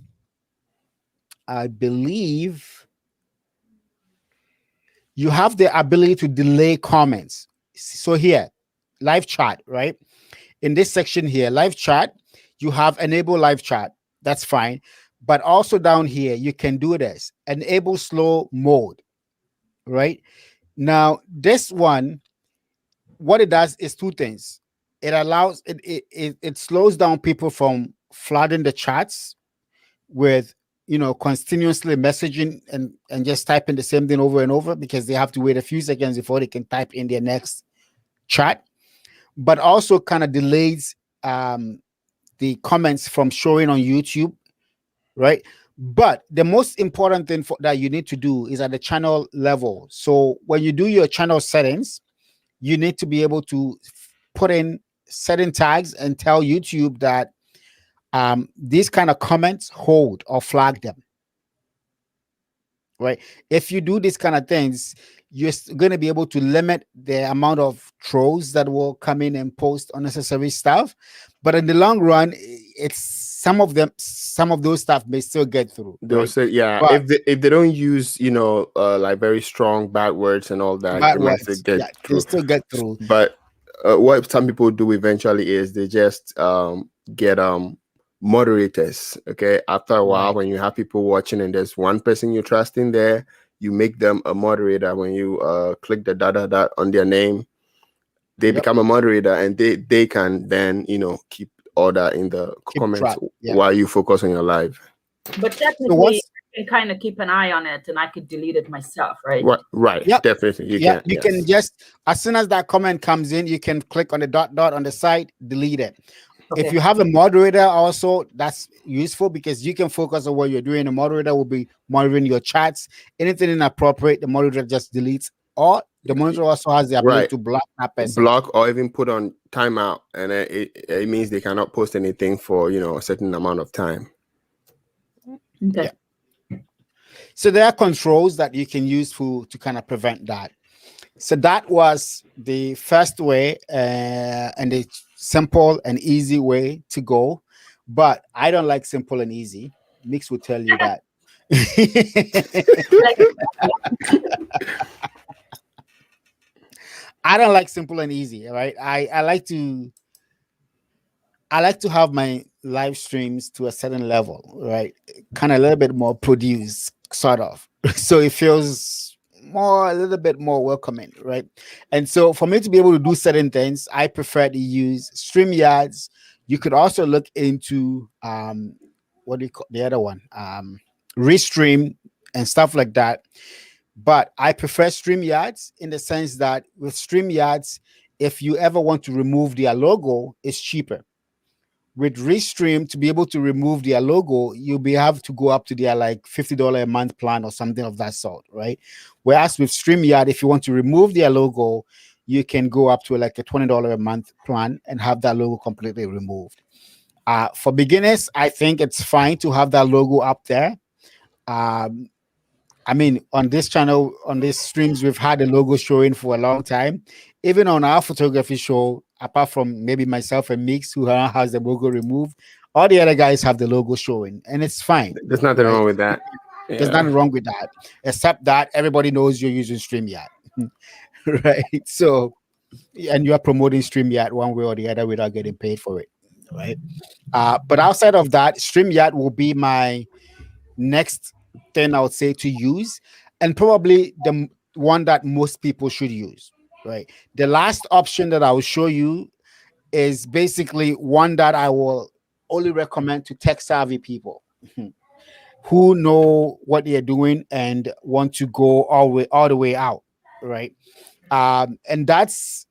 I believe you have the ability to delay comments. So here, live chat, right? In this section here, live chat, you have enable live chat. That's fine. But also down here, you can do this, enable slow mode, right? Now, this one, what it does is two things. It allows it slows down people from flooding the chats with continuously messaging and just typing the same thing over and over, because they have to wait a few seconds before they can type in their next chat. But also kind of delays the comments from showing on YouTube, right? But the most important thing that you need to do is at the channel level. So when you do your channel settings, you need to be able to put in certain tags and tell YouTube that these kind of comments hold or flag them, right? If you do these kind of things, you're going to be able to limit the amount of trolls that will come in and post unnecessary stuff. But in the long run, it's some of those stuff may still get through. They'll right? say, yeah, But if they don't use like very strong bad words and all that, they might still get through. They still get through. But what some people do eventually is they just get moderators. Okay, after a while, when you have people watching and there's one person you trust in there, you make them a moderator. When you click the dot on their name, they become a moderator, and they can then keep order in the comments while you focus on your live. But technically, I can kind of keep an eye on it, and I could delete it myself, right? Right. Yep. Definitely. You can just, as soon as that comment comes in, you can click on the dot on the side, delete it. Okay. If you have a moderator also, that's useful, because you can focus on what you're doing. The moderator will be monitoring your chats. Anything inappropriate, the moderator just deletes. Or the moderator also has the ability to block that person. Block or even put on timeout. And it means they cannot post anything for, a certain amount of time. Okay. Yeah. So there are controls that you can use to kind of prevent that. So that was the first way and the simple and easy way to go. But I don't like simple and easy. Mix will tell you that. I don't like simple and easy. Right? I like to have my live streams to a certain level, right? Kind of a little bit more produced, sort of. So it feels a little bit more welcoming, right? And so for me to be able to do certain things, I prefer to use StreamYards. You could also look into what do you call the other one? Restream and stuff like that. But I prefer StreamYards in the sense that with StreamYards, if you ever want to remove their logo, it's cheaper. With Restream, to be able to remove their logo, you'll be have to go up to their like $50 a month plan or something of that sort, right? Whereas with StreamYard, if you want to remove their logo, you can go up to like a $20 a month plan and have that logo completely removed. For beginners, I think it's fine to have that logo up there. Um, I mean, on this channel, on these streams, we've had the logo showing for a long time. Even on our photography show, apart from maybe myself and Mix, who has the logo removed, all the other guys have the logo showing, and it's fine. There's nothing Right? wrong with that. There's Yeah. nothing wrong with that, except that everybody knows you're using StreamYard, right? So, and you are promoting StreamYard one way or the other without getting paid for it, right? But outside of that, StreamYard will be my next thing I would say to use, and probably the one that most people should use, right? The last option that I will show you is basically one that I will only recommend to tech savvy people who know what they're doing and want to go all the way out, right? And that's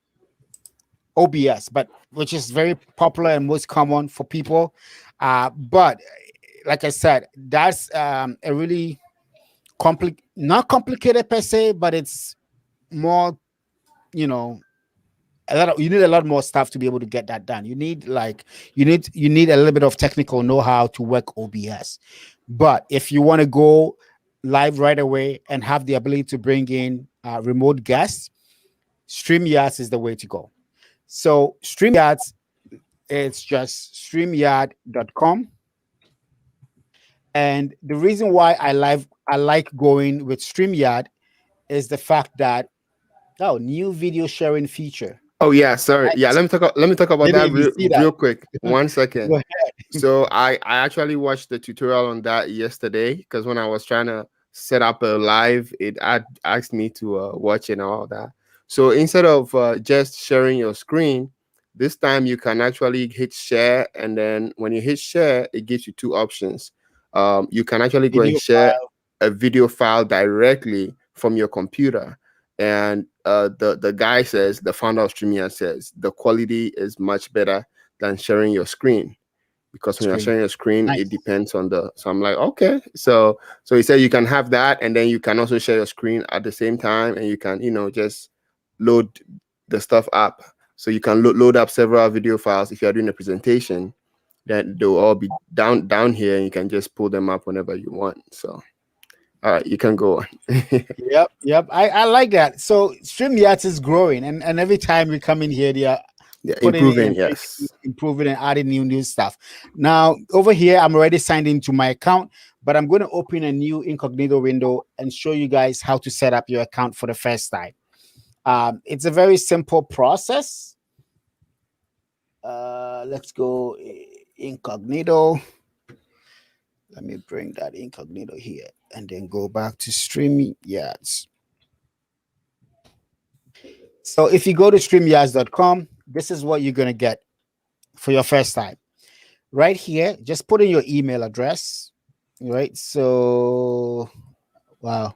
OBS, but which is very popular and most common for people. But like I said, that's a really not complicated per se, but it's more, you know, you need a lot more stuff to be able to get that done. You need a little bit of technical know-how to work OBS. But if you want to go live right away and have the ability to bring in remote guests, StreamYards is the way to go. So StreamYards, it's just streamyard.com. And the reason why I like going with StreamYard is the fact that new video sharing feature. Oh yeah, sorry. Yeah, Right. let me talk about Didn't that even see that. real quick. One Go second. ahead. So I actually watched the tutorial on that yesterday because when I was trying to set up a live, it asked me to watch it and all that. So instead of just sharing your screen, this time you can actually hit share, and then when you hit share, it gives you two options. You can actually go and Video share file. a video file directly from your computer, and the guy says, the founder of StreamYard says, the quality is much better than sharing your screen, because when you're Screen. sharing your screen, Nice. it depends on the. So I'm like, okay. So he said you can have that, and then you can also share your screen at the same time, and you can just load the stuff up. So you can load up several video files if you are doing a presentation. Then they'll all be down here, and you can just pull them up whenever you want. So all right, you can go on. Yep. I like that. So StreamYards is growing, and every time we come in here, they are Yeah, putting improving. in, Yes. improving and adding new stuff. Now over here, I'm already signed into my account, but I'm going to open a new incognito window and show you guys how to set up your account for the first time. It's a very simple process. Let's go incognito. Let me bring that incognito here and then go back to StreamYards. So if you go to streamyards.com, this is what you're going to get for your first time. Right here, just put in your email address. Right. So, wow.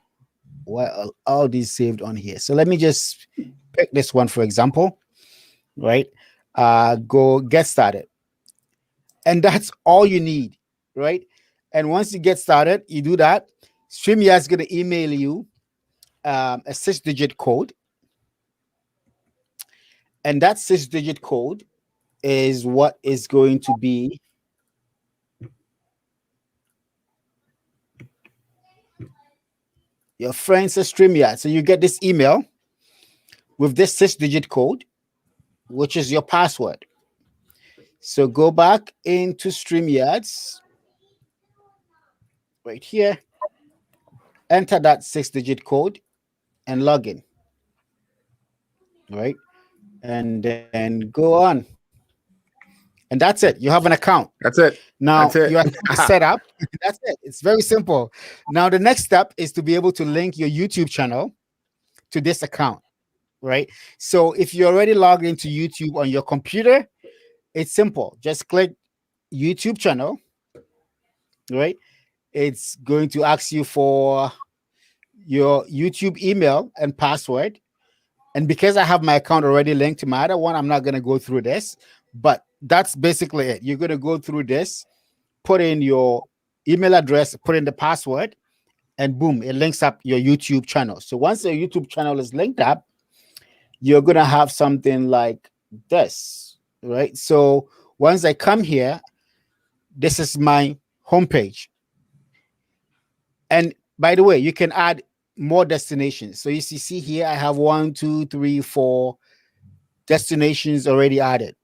Well, all these saved on here. So let me just pick this one, for example. Right. Go get started. And that's all you need. Right. And once you get started, you do that. StreamYard is going to email you a 6-digit code. And that 6-digit code is what is going to be your friends at StreamYard. So you get this email with this 6-digit code, which is your password. So go back into StreamYards right here, enter that 6-digit code and log in. Right. And then go on. And that's it. You have an account. That's it. Now That's it. your account is set up. That's it. It's very simple. Now the next step is to be able to link your YouTube channel to this account. Right. So if you're already logged into YouTube on your computer, it's simple. Just click YouTube channel. Right. It's going to ask you for your YouTube email and password. And because I have my account already linked to my other one, I'm not going to go through this. But that's basically it. You're going to go through this, put in your email address, put in the password, and boom, it links up your YouTube channel. So once your YouTube channel is linked up, you're going to have something like this, right? So once I come here, this is my homepage. And by the way, you can add more destinations. So you see here, I have 1, 2, 3, 4 destinations already added,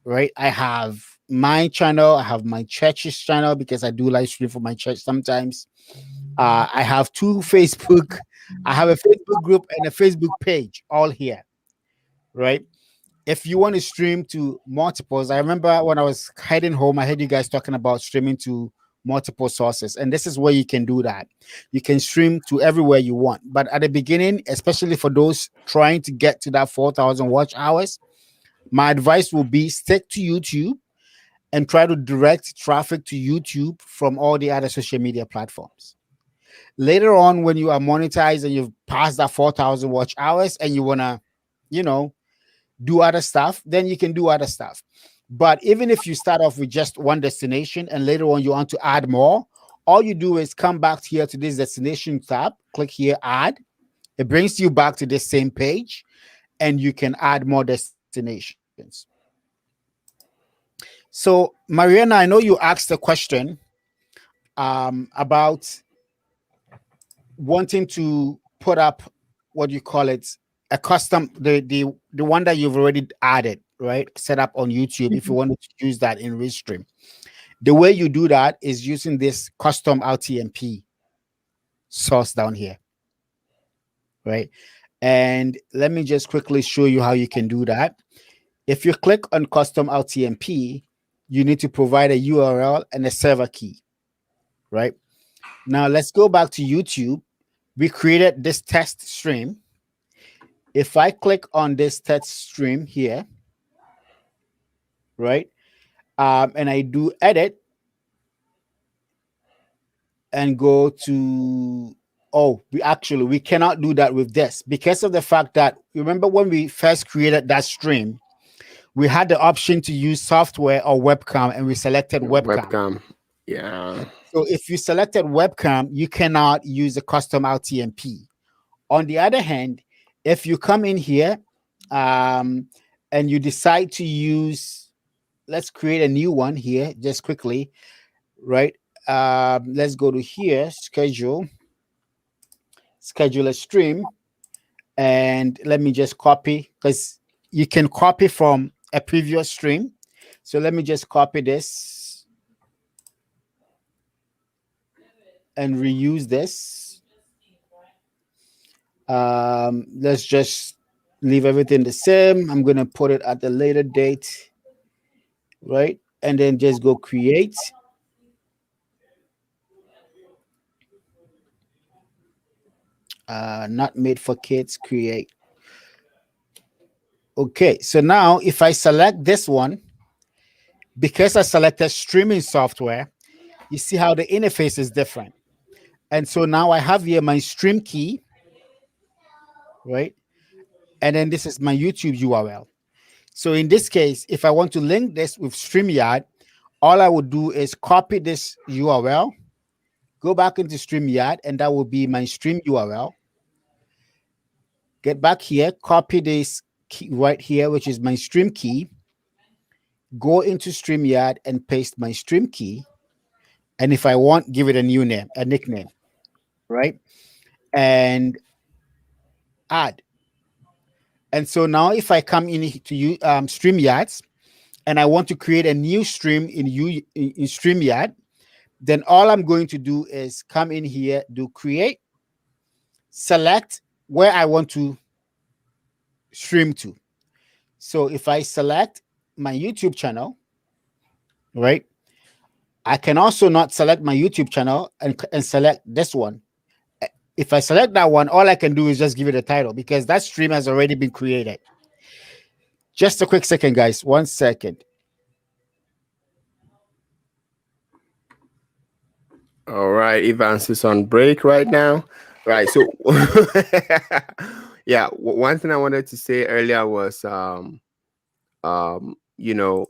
right? I have my channel, I have my church's channel because I do live stream for my church sometimes. I have 2 Facebook, I have a Facebook group and a Facebook page all here, right? If you want to stream to multiples, I remember when I was heading home, I heard you guys talking about streaming to multiple sources, and this is where you can do that. You can stream to everywhere you want, but at the beginning, especially for those trying to get to that 4,000 watch hours, my advice will be stick to YouTube and try to direct traffic to YouTube from all the other social media platforms. Later on, when you are monetized and you've passed that 4,000 watch hours and you want to, you know, do other stuff, then you can do other stuff. But even if you start off with just one destination and later on you want to add more, all you do is come back here to this destination tab, click here, add. It brings you back to this same page and you can add more destinations. So, Mariana, I know you asked a question about wanting to put up what you call it, a custom, the one that you've already added, right? Set up on YouTube. If you wanted to use that in Restream, the way you do that is using this custom RTMP source down here, right? And let me just quickly show you how you can do that. If you click on custom RTMP, you need to provide a URL and a server key, right? Now let's go back to YouTube. We created this test stream. If I click on this test stream here, right, and I do edit and go to, oh, we cannot do that with this because of the fact that, remember when we first created that stream, we had the option to use software or webcam, and we selected webcam. Yeah. So if you selected webcam, you cannot use a custom RTMP. On the other hand, if you come in here and you decide to use, let's create a new one here just quickly, right? Let's go to here, schedule a stream, and let me just copy, because you can copy from a previous stream. So let me just copy this and reuse this. Let's just leave everything the same. I'm going to put it at a later date, right? And then just go create. Not made for kids, create. Okay, so now if I select this one, because I selected streaming software, you see how the interface is different. And so now I have here my stream key, right? And then this is my YouTube URL. So in this case, if I want to link this with StreamYard, all I would do is copy this URL, go back into StreamYard, and that will be my stream URL. Get back here, copy this key right here, which is my stream key, go into StreamYard and paste my stream key. And if I want, give it a new name, a nickname, right? And add. And so now if I come in to StreamYards and I want to create a new stream in StreamYard, then all I'm going to do is come in here, do create, select where I want to stream to. So if I select my YouTube channel, right, I can also not select my YouTube channel and select this one. If I select that one, all I can do is just give it a title because that stream has already been created. Just a quick second, guys. 1 second. All right, Evans is on break right now. Right. So, yeah, one thing I wanted to say earlier was, you know,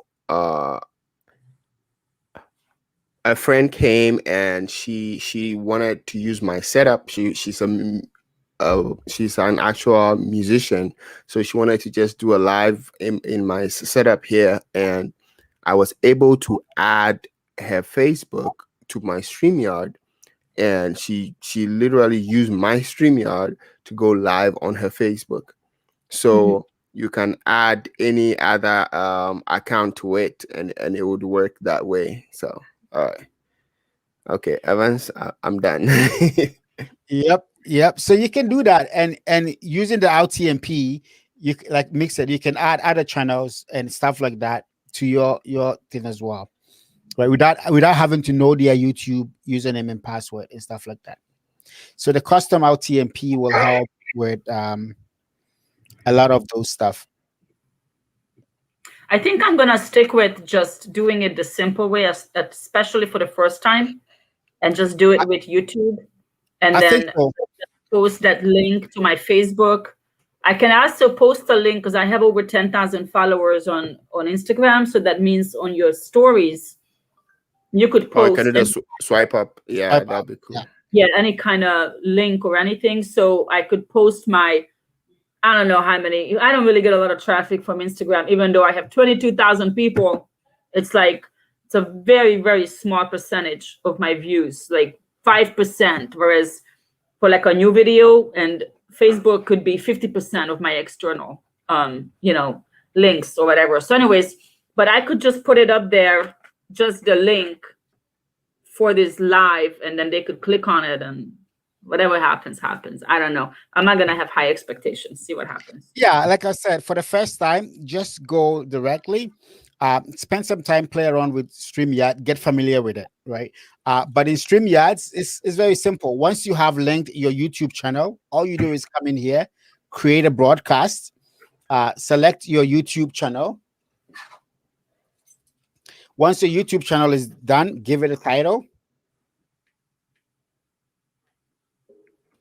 a friend came and she wanted to use my setup. She's an actual musician, so she wanted to just do a live in my setup here, and I was able to add her Facebook to my StreamYard, and she literally used my StreamYard to go live on her Facebook. So you can add any other account to it, and it would work that way. So all right. Okay, Evans, I'm done. Yep. So you can do that, and using the RTMP, like mix it. You can add other channels and stuff like that to your thing as well, right? Without having to know their YouTube username and password and stuff like that. So the custom RTMP will help with a lot of those stuff. I think I'm gonna stick with just doing it the simple way, especially for the first time, and just do it with YouTube, and I think then so. post that link to my Facebook. I can also post a link because I have over 10,000 followers on Instagram. So that means on your stories, you could Or can post you just swipe up? Yeah, Swipe that'd up, be cool. yeah. any kind of link or anything. So I could post my, I don't know how many. I don't really get a lot of traffic from Instagram, even though I have 22,000 people. It's like, it's a very, very small percentage of my views, like 5%. Whereas for like a new video, and Facebook could be 50% of my external, links or whatever. So anyways, but I could just put it up there, just the link for this live, and then they could click on it, and whatever happens, happens. I don't know. I'm not gonna have high expectations. See what happens. Yeah, like I said, for the first time, just go directly. Spend some time, play around with StreamYard, get familiar with it, right? But in StreamYards, it's very simple. Once you have linked your YouTube channel, all you do is come in here, create a broadcast, select your YouTube channel. Once your YouTube channel is done, give it a title,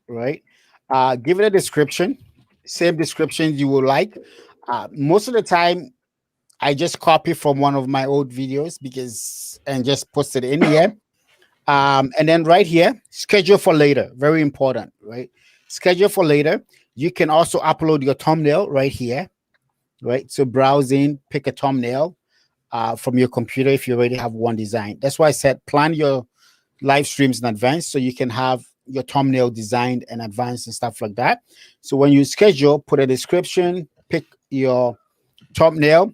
right? Give it a description, same description you will like. Most of the time, I just copy from one of my old videos and just post it in here. And then right here, schedule for later. Very important, right? Schedule for later. You can also upload your thumbnail right here, right? So browse in, pick a thumbnail from your computer if you already have one design. That's why I said plan your live streams in advance so you can have your thumbnail designed in advance and stuff like that. So when you schedule, put a description, pick your thumbnail,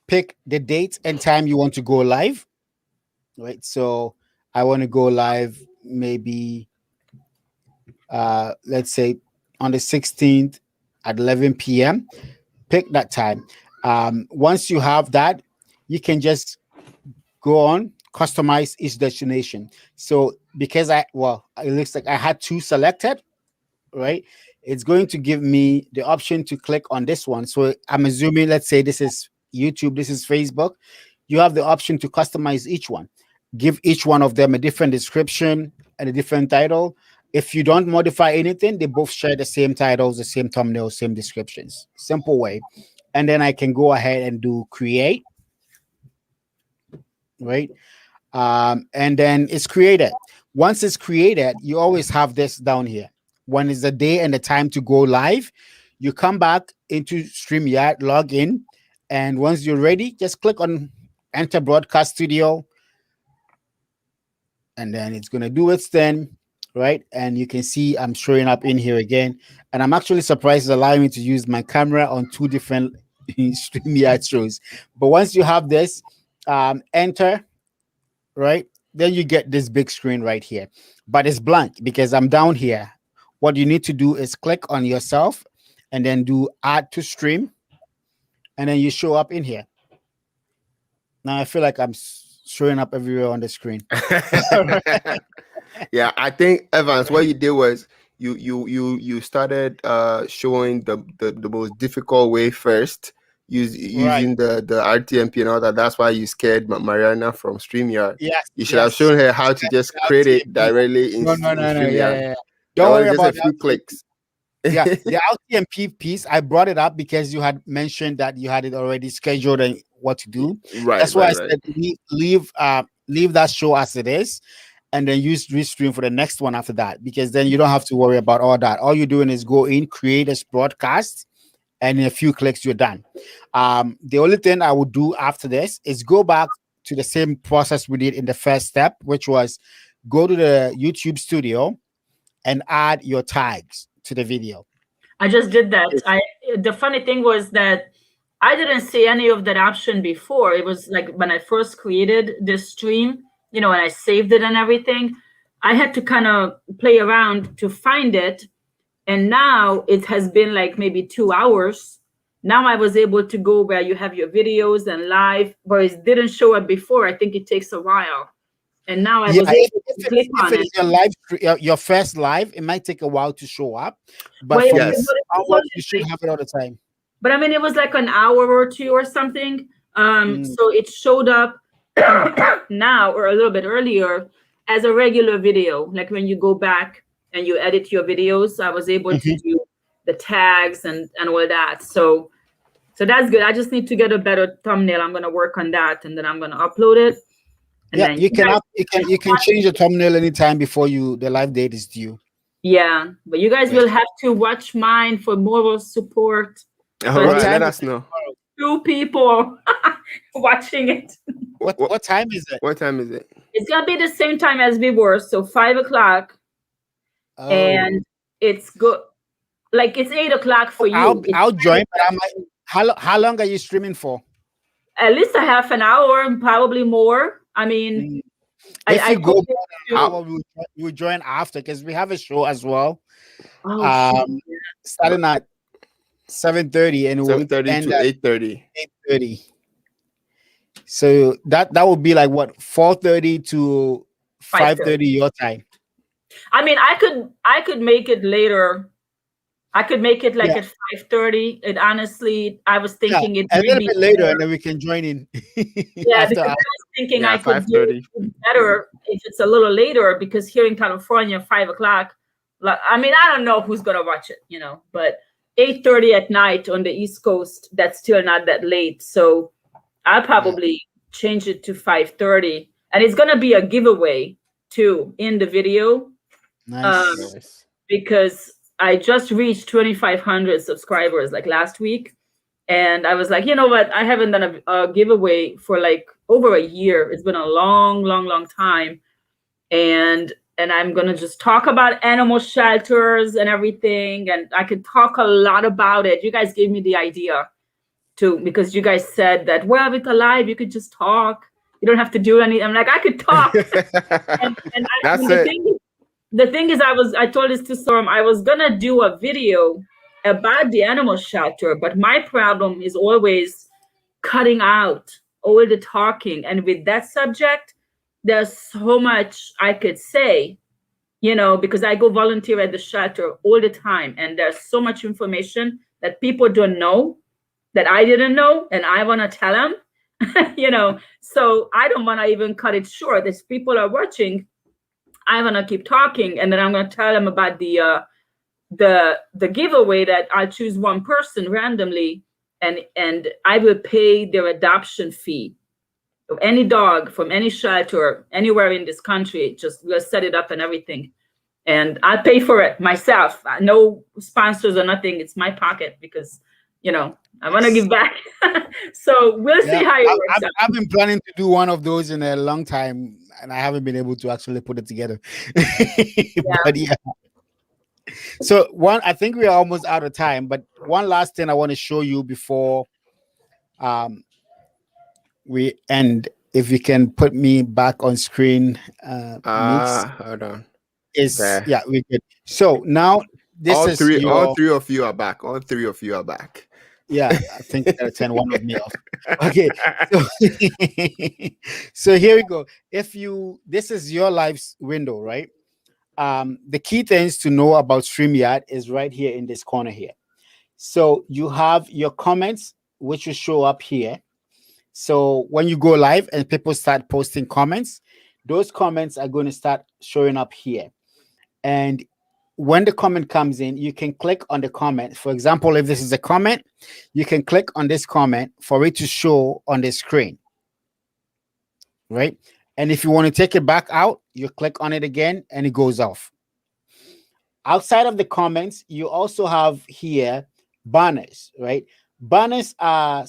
pick the date and time you want to go live, right? So I want to go live maybe let's say on the 16th at 11 p.m. Pick that time. Once you have that, you can just go on, customize each destination. So because it looks like I had two selected, right? It's going to give me the option to click on this one. So I'm assuming, let's say this is YouTube, this is Facebook. You have the option to customize each one, give each one of them a different description and a different title. If you don't modify anything, they both share the same titles, the same thumbnails, same descriptions. Simple way. And then I can go ahead and do create, right? And then it's created. Once it's created, you always have this down here. When is the day and the time to go live, you come back into StreamYard, log in, and once you're ready, just click on Enter Broadcast Studio, and then it's going to do its thing, right? And you can see I'm showing up in here again, and I'm actually surprised it's allowing me to use my camera on two different StreamYard shows. But once you have this, enter, right? Then you get this big screen right here, but it's blank because I'm down here. What you need to do is click on yourself and then do add to stream, and then you show up in here. Now I feel like I'm showing up everywhere on the screen. Yeah, I think Evans, what you did was you started showing the most difficult way first, using the RTMP and all that. That's why you scared Mariana from StreamYard. Yes, You should have shown her how to just create it directly in No. StreamYard. Yeah. Don't worry just about a few that. clicks. Yeah, the LTMP piece, I brought it up because you had mentioned that you had it already scheduled and what to do. Right, That's why I right. said leave that show as it is, and then use Restream for the next one after that, because then you don't have to worry about all that. All you're doing is go in, create a broadcast, and in a few clicks you're done. The only thing I would do after this is go back to the same process we did in the first step, which was go to the YouTube studio and add your tags to the video. I just did that. The funny thing was that I didn't see any of that option before. It was like when I first created this stream, and I saved it and everything, I had to kind of play around to find it. And now it has been like maybe 2 hours. Now I was able to go where you have your videos and live, where it didn't show up before. I think it takes a while. And now I was able to click on it. If it's your first live, it might take a while to show up. But Well, from Yes. you should have it all the time. But I mean, it was like an hour or two or something. So it showed up now or a little bit earlier as a regular video. Like when you go back and you edit your videos, I was able to do the tags and all that. So that's good. I just need to get a better thumbnail. I'm gonna work on that, and then I'm gonna upload it. And Yeah, then you can change the thumbnail anytime before the live date is due. Yeah, but you guys will have to watch mine for moral support. All right, let us know. 2 people watching it. What time is it? What time is it? It's gonna be the same time as we were, so 5:00, and it's good. Like it's 8:00 for you. I'll join, but I might. How long are you streaming for? At least a half an hour, probably more. I mean, if I you go, to, we'll join after, because we have a show as well. Starting at 7:30 and we'll 7:30 end to at 8:30. 8:30. So that would be like what, 4:30 to 5:30 your time. I mean, I could make it later. I could make it like at 5:30. It honestly, I was thinking it a little be bit later, better. and then we can join in. Yeah, because I was thinking I could do it better if it's a little later, because here in California, 5:00. I mean, I don't know who's gonna watch it, but 8:30 at night on the East Coast, that's still not that late. So I'll probably change it to 5:30, and it's gonna be a giveaway too in the video. Nice. Because I just reached 2,500 subscribers like last week. And I was like, you know what? I haven't done a giveaway for like over a year. It's been a long, long, long time. And I'm going to just talk about animal shelters and everything. And I could talk a lot about it. You guys gave me the idea too, because you guys said that, well, with a live, you could just talk. You don't have to do anything. I'm like, I could talk. That's it. The thing is, I told this to Storm, I was gonna do a video about the animal shelter, but my problem is always cutting out all the talking. And with that subject, there's so much I could say, because I go volunteer at the shelter all the time. And there's so much information that people don't know, that I didn't know, and I want to tell them, so I don't want to even cut it short. If people are watching, I'm gonna keep talking, and then I'm gonna tell them about the giveaway that I'll choose one person randomly, and I will pay their adoption fee of any dog from any shelter anywhere in this country. Just we'll set it up and everything, and I'll pay for it myself. No sponsors or nothing. It's my pocket, because I want to give back. So we'll see how it works out. I've been planning to do one of those in a long time, and I haven't been able to actually put it together. But so I think we are almost out of time, but one last thing I want to show you before we end, if you can put me back on screen. Hold on. We good. So now all three of you are back. All three of you are back. Yeah, I think that'll turn one of me off. Okay. So here we go. This is your live's window, right? The key things to know about StreamYard is right here in this corner here. So you have your comments, which will show up here. So when you go live and people start posting comments, those comments are going to start showing up here. And when the comment comes in, you can click on the comment. For example, if this is a comment, you can click on this comment for it to show on the screen, right? And if you want to take it back out, you click on it again and it goes off. Outside of the comments, you also have here banners, right? Banners are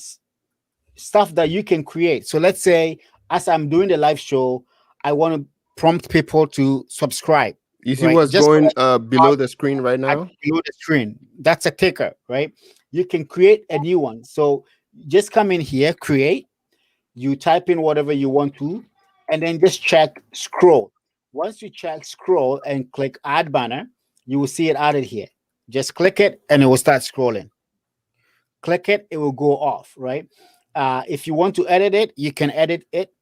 stuff that you can create. So let's say as I'm doing the live show, I want to prompt people to subscribe. You see Right? what's Just going below the screen right at now? below the screen. That's a ticker, right? You can create a new one. So just come in here, create. You type in whatever you want to, and then just check scroll. Once you check scroll and click add banner, you will see it added here. Just click it and it will start scrolling. Click it, it will go off, right? If you want to edit it, you can edit it.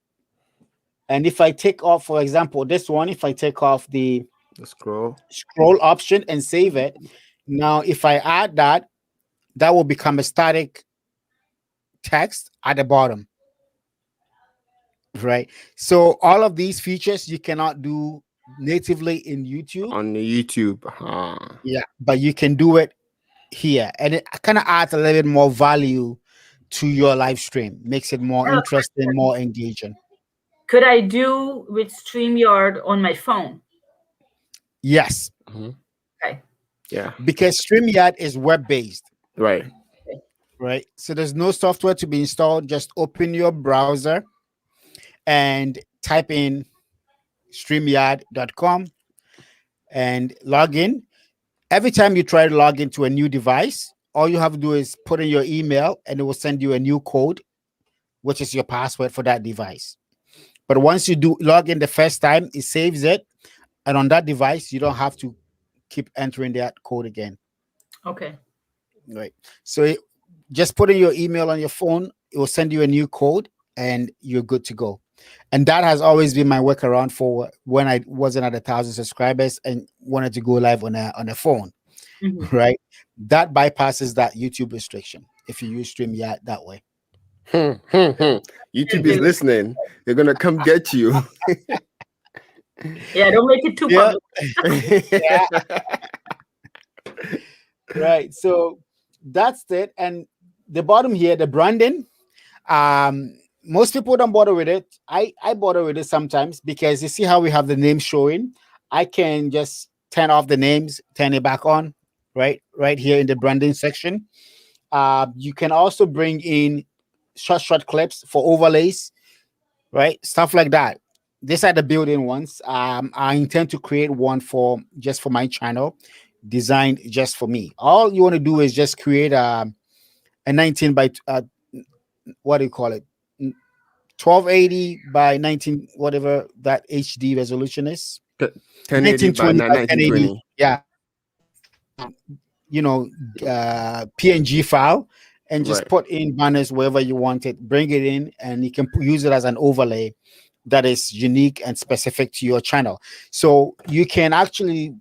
And if I take off, for example, this one, if I take off the scroll option and save it, now if I add that, that will become a static text at the bottom, right? So all of these features you cannot do natively in YouTube. On the YouTube. Yeah, but you can do it here, and it kind of adds a little bit more value to your live stream, makes it more interesting, more engaging. Could I do with StreamYard on my phone? Yes. Okay. Yeah. Because StreamYard is web-based. Right. Right. So there's no software to be installed. Just open your browser and type in StreamYard.com and log in. Every time you try to log into a new device, all you have to do is put in your email and it will send you a new code, which is your password for that device. But once you do log in the first time, it saves it. And on that device, you don't have to keep entering that code again. Okay. Right. So just put in your email on your phone. It will send you a new code and you're good to go. And that has always been my workaround for when I wasn't at 1,000 subscribers and wanted to go live on a phone. Right. That bypasses that YouTube restriction if you use StreamYard that way. YouTube is listening. They're gonna come get you. Yeah, don't make it too public. Right. So that's it. And the bottom here, the branding. Most people don't bother with it. I bother with it sometimes because you see how we have the name showing. I can just turn off the names, turn it back on, right here in the branding section. You can also bring in short clips for overlays, right? Stuff like that. These are the built-in ones. I intend to create one for my channel, designed just for me. All you want to do is just create a 19 by what do you call it? 1280 by 19, whatever that HD resolution is. 1080 by 1920. Yeah. PNG file, and just put in banners wherever you want it. Bring it in, and you can use it as an overlay that is unique and specific to your channel. So you can actually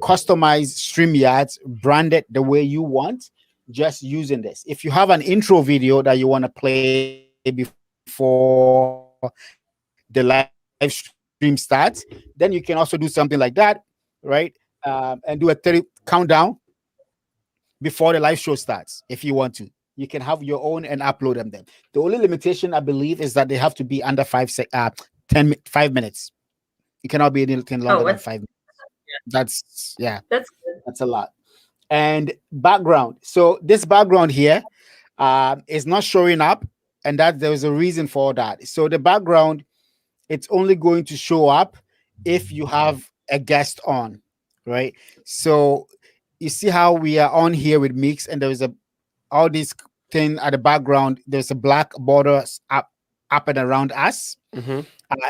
customize StreamYards, brand it the way you want, just using this. If you have an intro video that you want to play before the live stream starts, then you can also do something like that, right? And do a 30 countdown before the live show starts. If you want to, you can have your own and upload them. Then the only limitation, I believe, is that they have to be under 5 minutes. It cannot be anything longer than 5 minutes. That's a lot. And background. So this background here is not showing up, and that there's a reason for that. So the background, it's only going to show up if you have a guest on, right? So you see how we are on here with Mix, and there's all this thing at the background. There's a black border up and around us.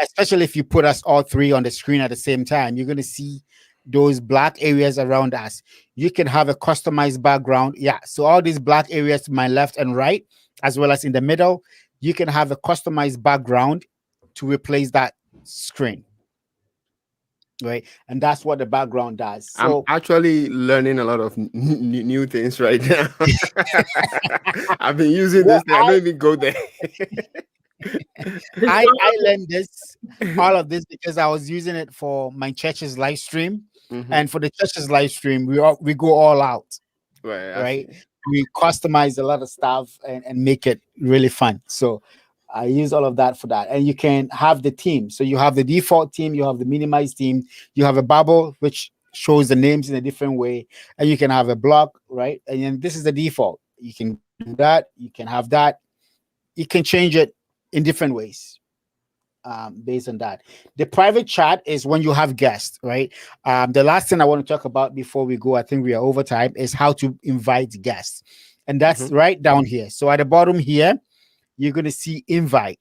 Especially if you put us all three on the screen at the same time, you're going to see those black areas around us. You can have a customized background. Yeah. So all these black areas to my left and right, as well as in the middle, you can have a customized background to replace that screen. Right. And that's what the background does. So I'm actually learning a lot of new things right now. I've been using this thing. I don't even go there. I learned all of this because I was using it for my church's live stream. Mm-hmm. And for the church's live stream, we go all out, Right. I right? see. We customize a lot of stuff and make it really fun. So I use all of that for that. And you can have the team. So you have the default team, you have the minimized team, you have a bubble which shows the names in a different way, and you can have a block, right? And then this is the default. You can do that, you can have that, you can change it in different ways. Based on that, the private chat is when you have guests, right? The last thing I want to talk about before we go, I think we are over time, is how to invite guests, and that's Mm-hmm. right down here. So at the bottom here, you're going to see invite,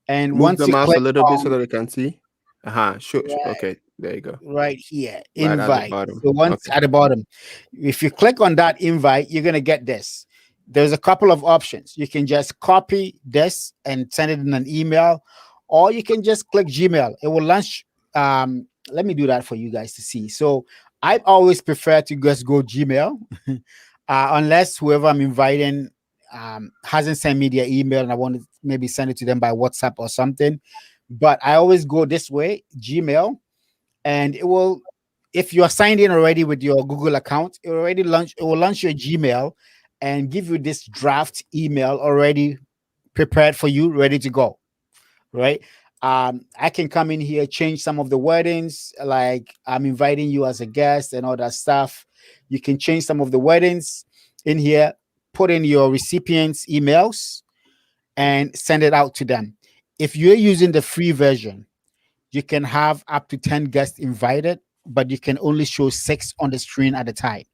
and Move once the you mouse a click little bit so on that they can see. Uh-huh. Sure. right, Okay. There you go. right here, Right at the invite. bottom. So once Okay. at the bottom, if you click on that invite, you're going to get this. There's a couple of options. You can just copy this and send it in an email, or you can just click Gmail. It will launch. Let me do that for you guys to see. So I always prefer to just go Gmail, unless whoever I'm inviting hasn't sent me their email and I want to maybe send it to them by WhatsApp or something. But I always go this way, Gmail, and it will, if you are signed in already with your Google account, it will launch your Gmail and give you this draft email already prepared for you, ready to go, right? I can come in here, change some of the wordings, like I'm inviting you as a guest and all that stuff. You can change some of the wordings in here, put in your recipients emails and send it out to them. If you're using the free version, you can have up to 10 guests invited, but you can only show 6 on the screen at a time.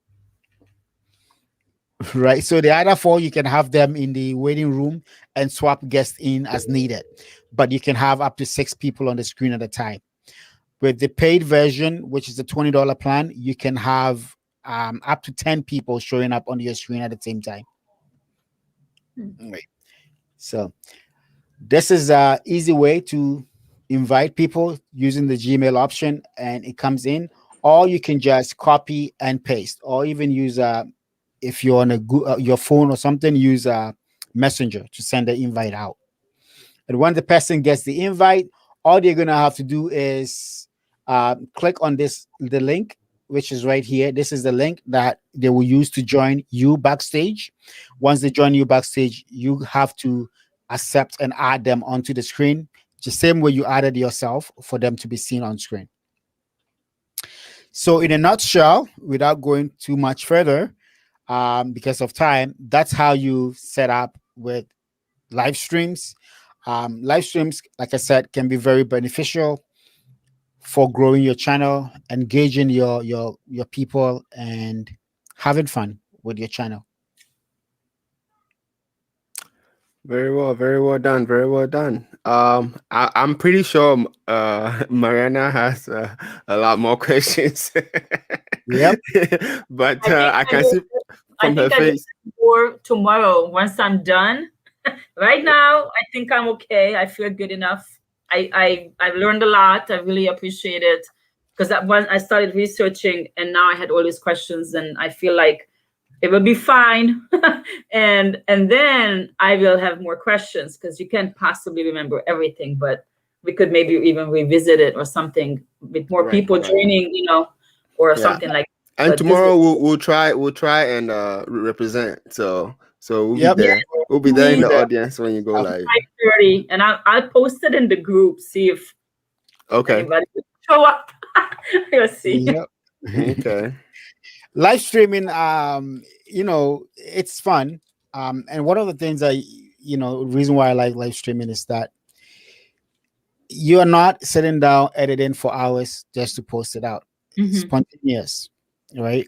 Right. So the other 4, you can have them in the waiting room and swap guests in as needed. But you can have up to 6 people on the screen at a time. With the paid version, which is the $20 plan, you can have up to 10 people showing up on your screen at the same time. Right. So this is a easy way to invite people using the Gmail option, and it comes in. Or you can just copy and paste, or even use if you're on your phone or something, use a messenger to send the invite out. And when the person gets the invite, all they're gonna have to do is click on the link, which is right here. This is the link that they will use to join you backstage. Once they join you backstage, you have to accept and add them onto the screen, the same way you added yourself for them to be seen on screen. So, in a nutshell, without going too much further, because of time, that's how you set up with live streams. Live streams, like I said, can be very beneficial for growing your channel, engaging your people, and having fun with your channel. Very well done, very well done. I'm pretty sure Mariana has a lot more questions, Yep. but I think I I can will. see I from her think I will face. for tomorrow once I'm done. Right now, I think I'm okay. I feel good enough. I've learned a lot. I really appreciate it because when I started researching and now I had all these questions and I feel like it will be fine. And then I will have more questions because you can't possibly remember everything, but we could maybe even revisit it or something with more Right, people right. joining, or Yeah. something like that. And But this tomorrow was we'll try and represent. So we'll be Yep. there. We'll be there in me Be the there. audience when you go live. 5:30, and I'll post it in the group. See if Okay. anybody will show up. You'll see. Yep. Okay. Live streaming, it's fun. And one of the things reason why I like live streaming is that you're not sitting down editing for hours just to post it out. It's Mhm. spontaneous, right?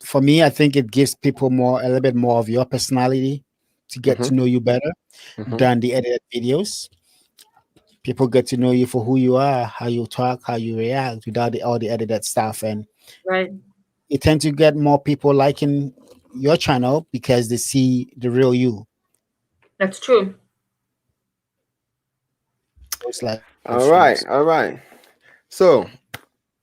For me, I think it gives people a little bit more of your personality to get to Mm-hmm. know you better Mm-hmm. than the edited videos. People get to know you for who you are, how you talk, how you react without all the edited stuff, and Right. you tend to get more people liking your channel because they see the real you. That's true. Those live All streams. right. All right. So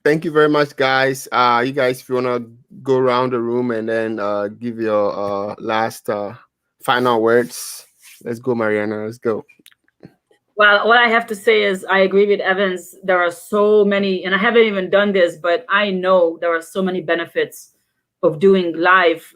thank you very much, guys. You guys, if you wanna go around the room and then give your last final words, let's go, Mariana. Let's go. Well, what I have to say is I agree with Evans. There are so many, and I haven't even done this, but I know there are so many benefits of doing live,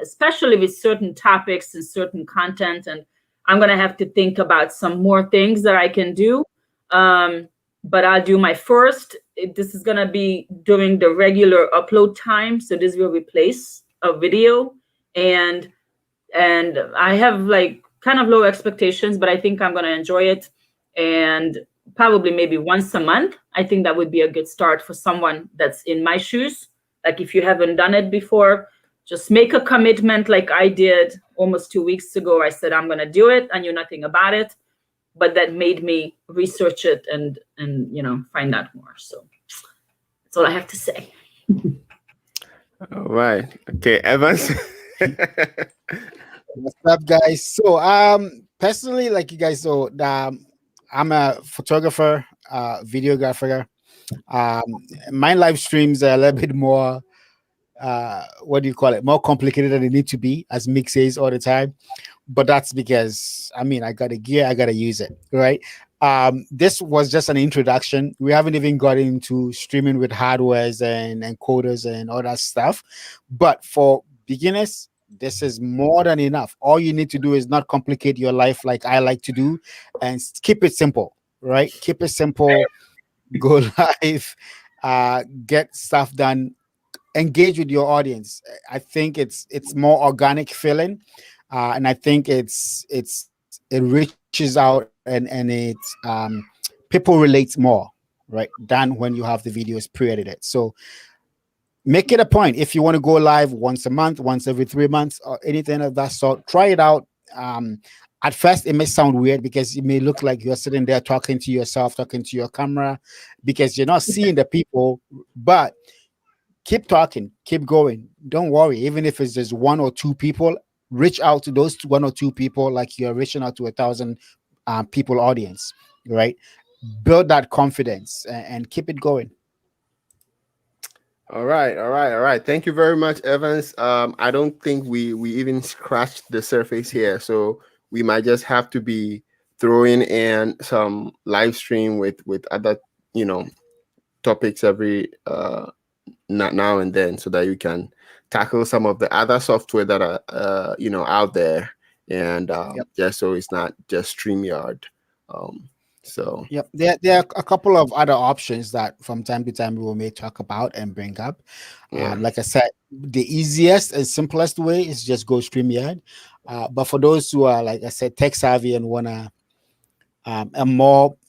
especially with certain topics and certain content. And I'm going to have to think about some more things that I can do. Um, but I'll do my first. This is going to be during the regular upload time. So this will replace a video. And I have like kind of low expectations, but I think I'm going to enjoy it. And probably maybe once a month, I think that would be a good start for someone that's in my shoes. Like if you haven't done it before, just make a commitment like I did almost 2 weeks ago. I said I'm going to do it. I knew nothing about it, but that made me research it and find out more. So that's all I have to say. All right. Okay, Evans. What's up, guys? So, personally, like you guys know, I'm a photographer, videographer. Um, my live streams are a little bit more, what do you call it? More complicated than they need to be, as Mick says all the time. But that's because I got a gear, I gotta use it, right? This was just an introduction. We haven't even got into streaming with hardwares and encoders and all that stuff. But for beginners, this is more than enough. All you need to do is not complicate your life like I like to do, and keep it simple, right? Keep it simple. Go live, get stuff done, engage with your audience. I think it's more organic feeling, and I think it reaches out and people relate more, right, than when you have the videos pre-edited. So make it a point. If you want to go live once a month, once every 3 months, or anything of that sort, try it out. At first it may sound weird because it may look like you're sitting there talking to yourself, talking to your camera, because you're not seeing the people. But keep talking, keep going. Don't worry. Even if it's just one or two people, reach out to those one or two people like you're reaching out to 1,000 people audience, right? Build that confidence and keep it going. All right, all right, all right. Thank you very much, Evans. I don't think we even scratched the surface here, so we might just have to be throwing in some live stream with other topics every now and then, so that you can tackle some of the other software that are out there, and Yep. just so it's not just StreamYard. So Yep. There are a couple of other options that from time to time we may talk about and bring up. yeah. Like I said, the easiest and simplest way is just go StreamYard. But for those who are, like I said, tech savvy and wanna a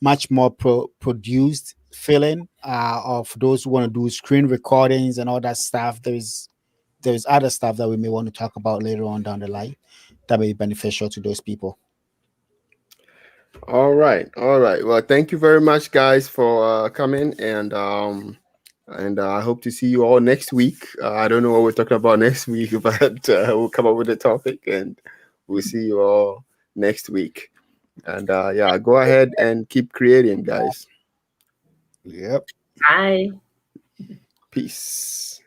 much more produced feeling, of those who want to do screen recordings and all that stuff, there's other stuff that we may want to talk about later on down the line that may be beneficial to those people. All right, all right. Well, thank you very much, guys, for coming, and I hope to see you all next week. I don't know what we're talking about next week, but we'll come up with a topic, and we'll see you all next week. And yeah, go ahead and keep creating, guys. Yep. Bye. Peace.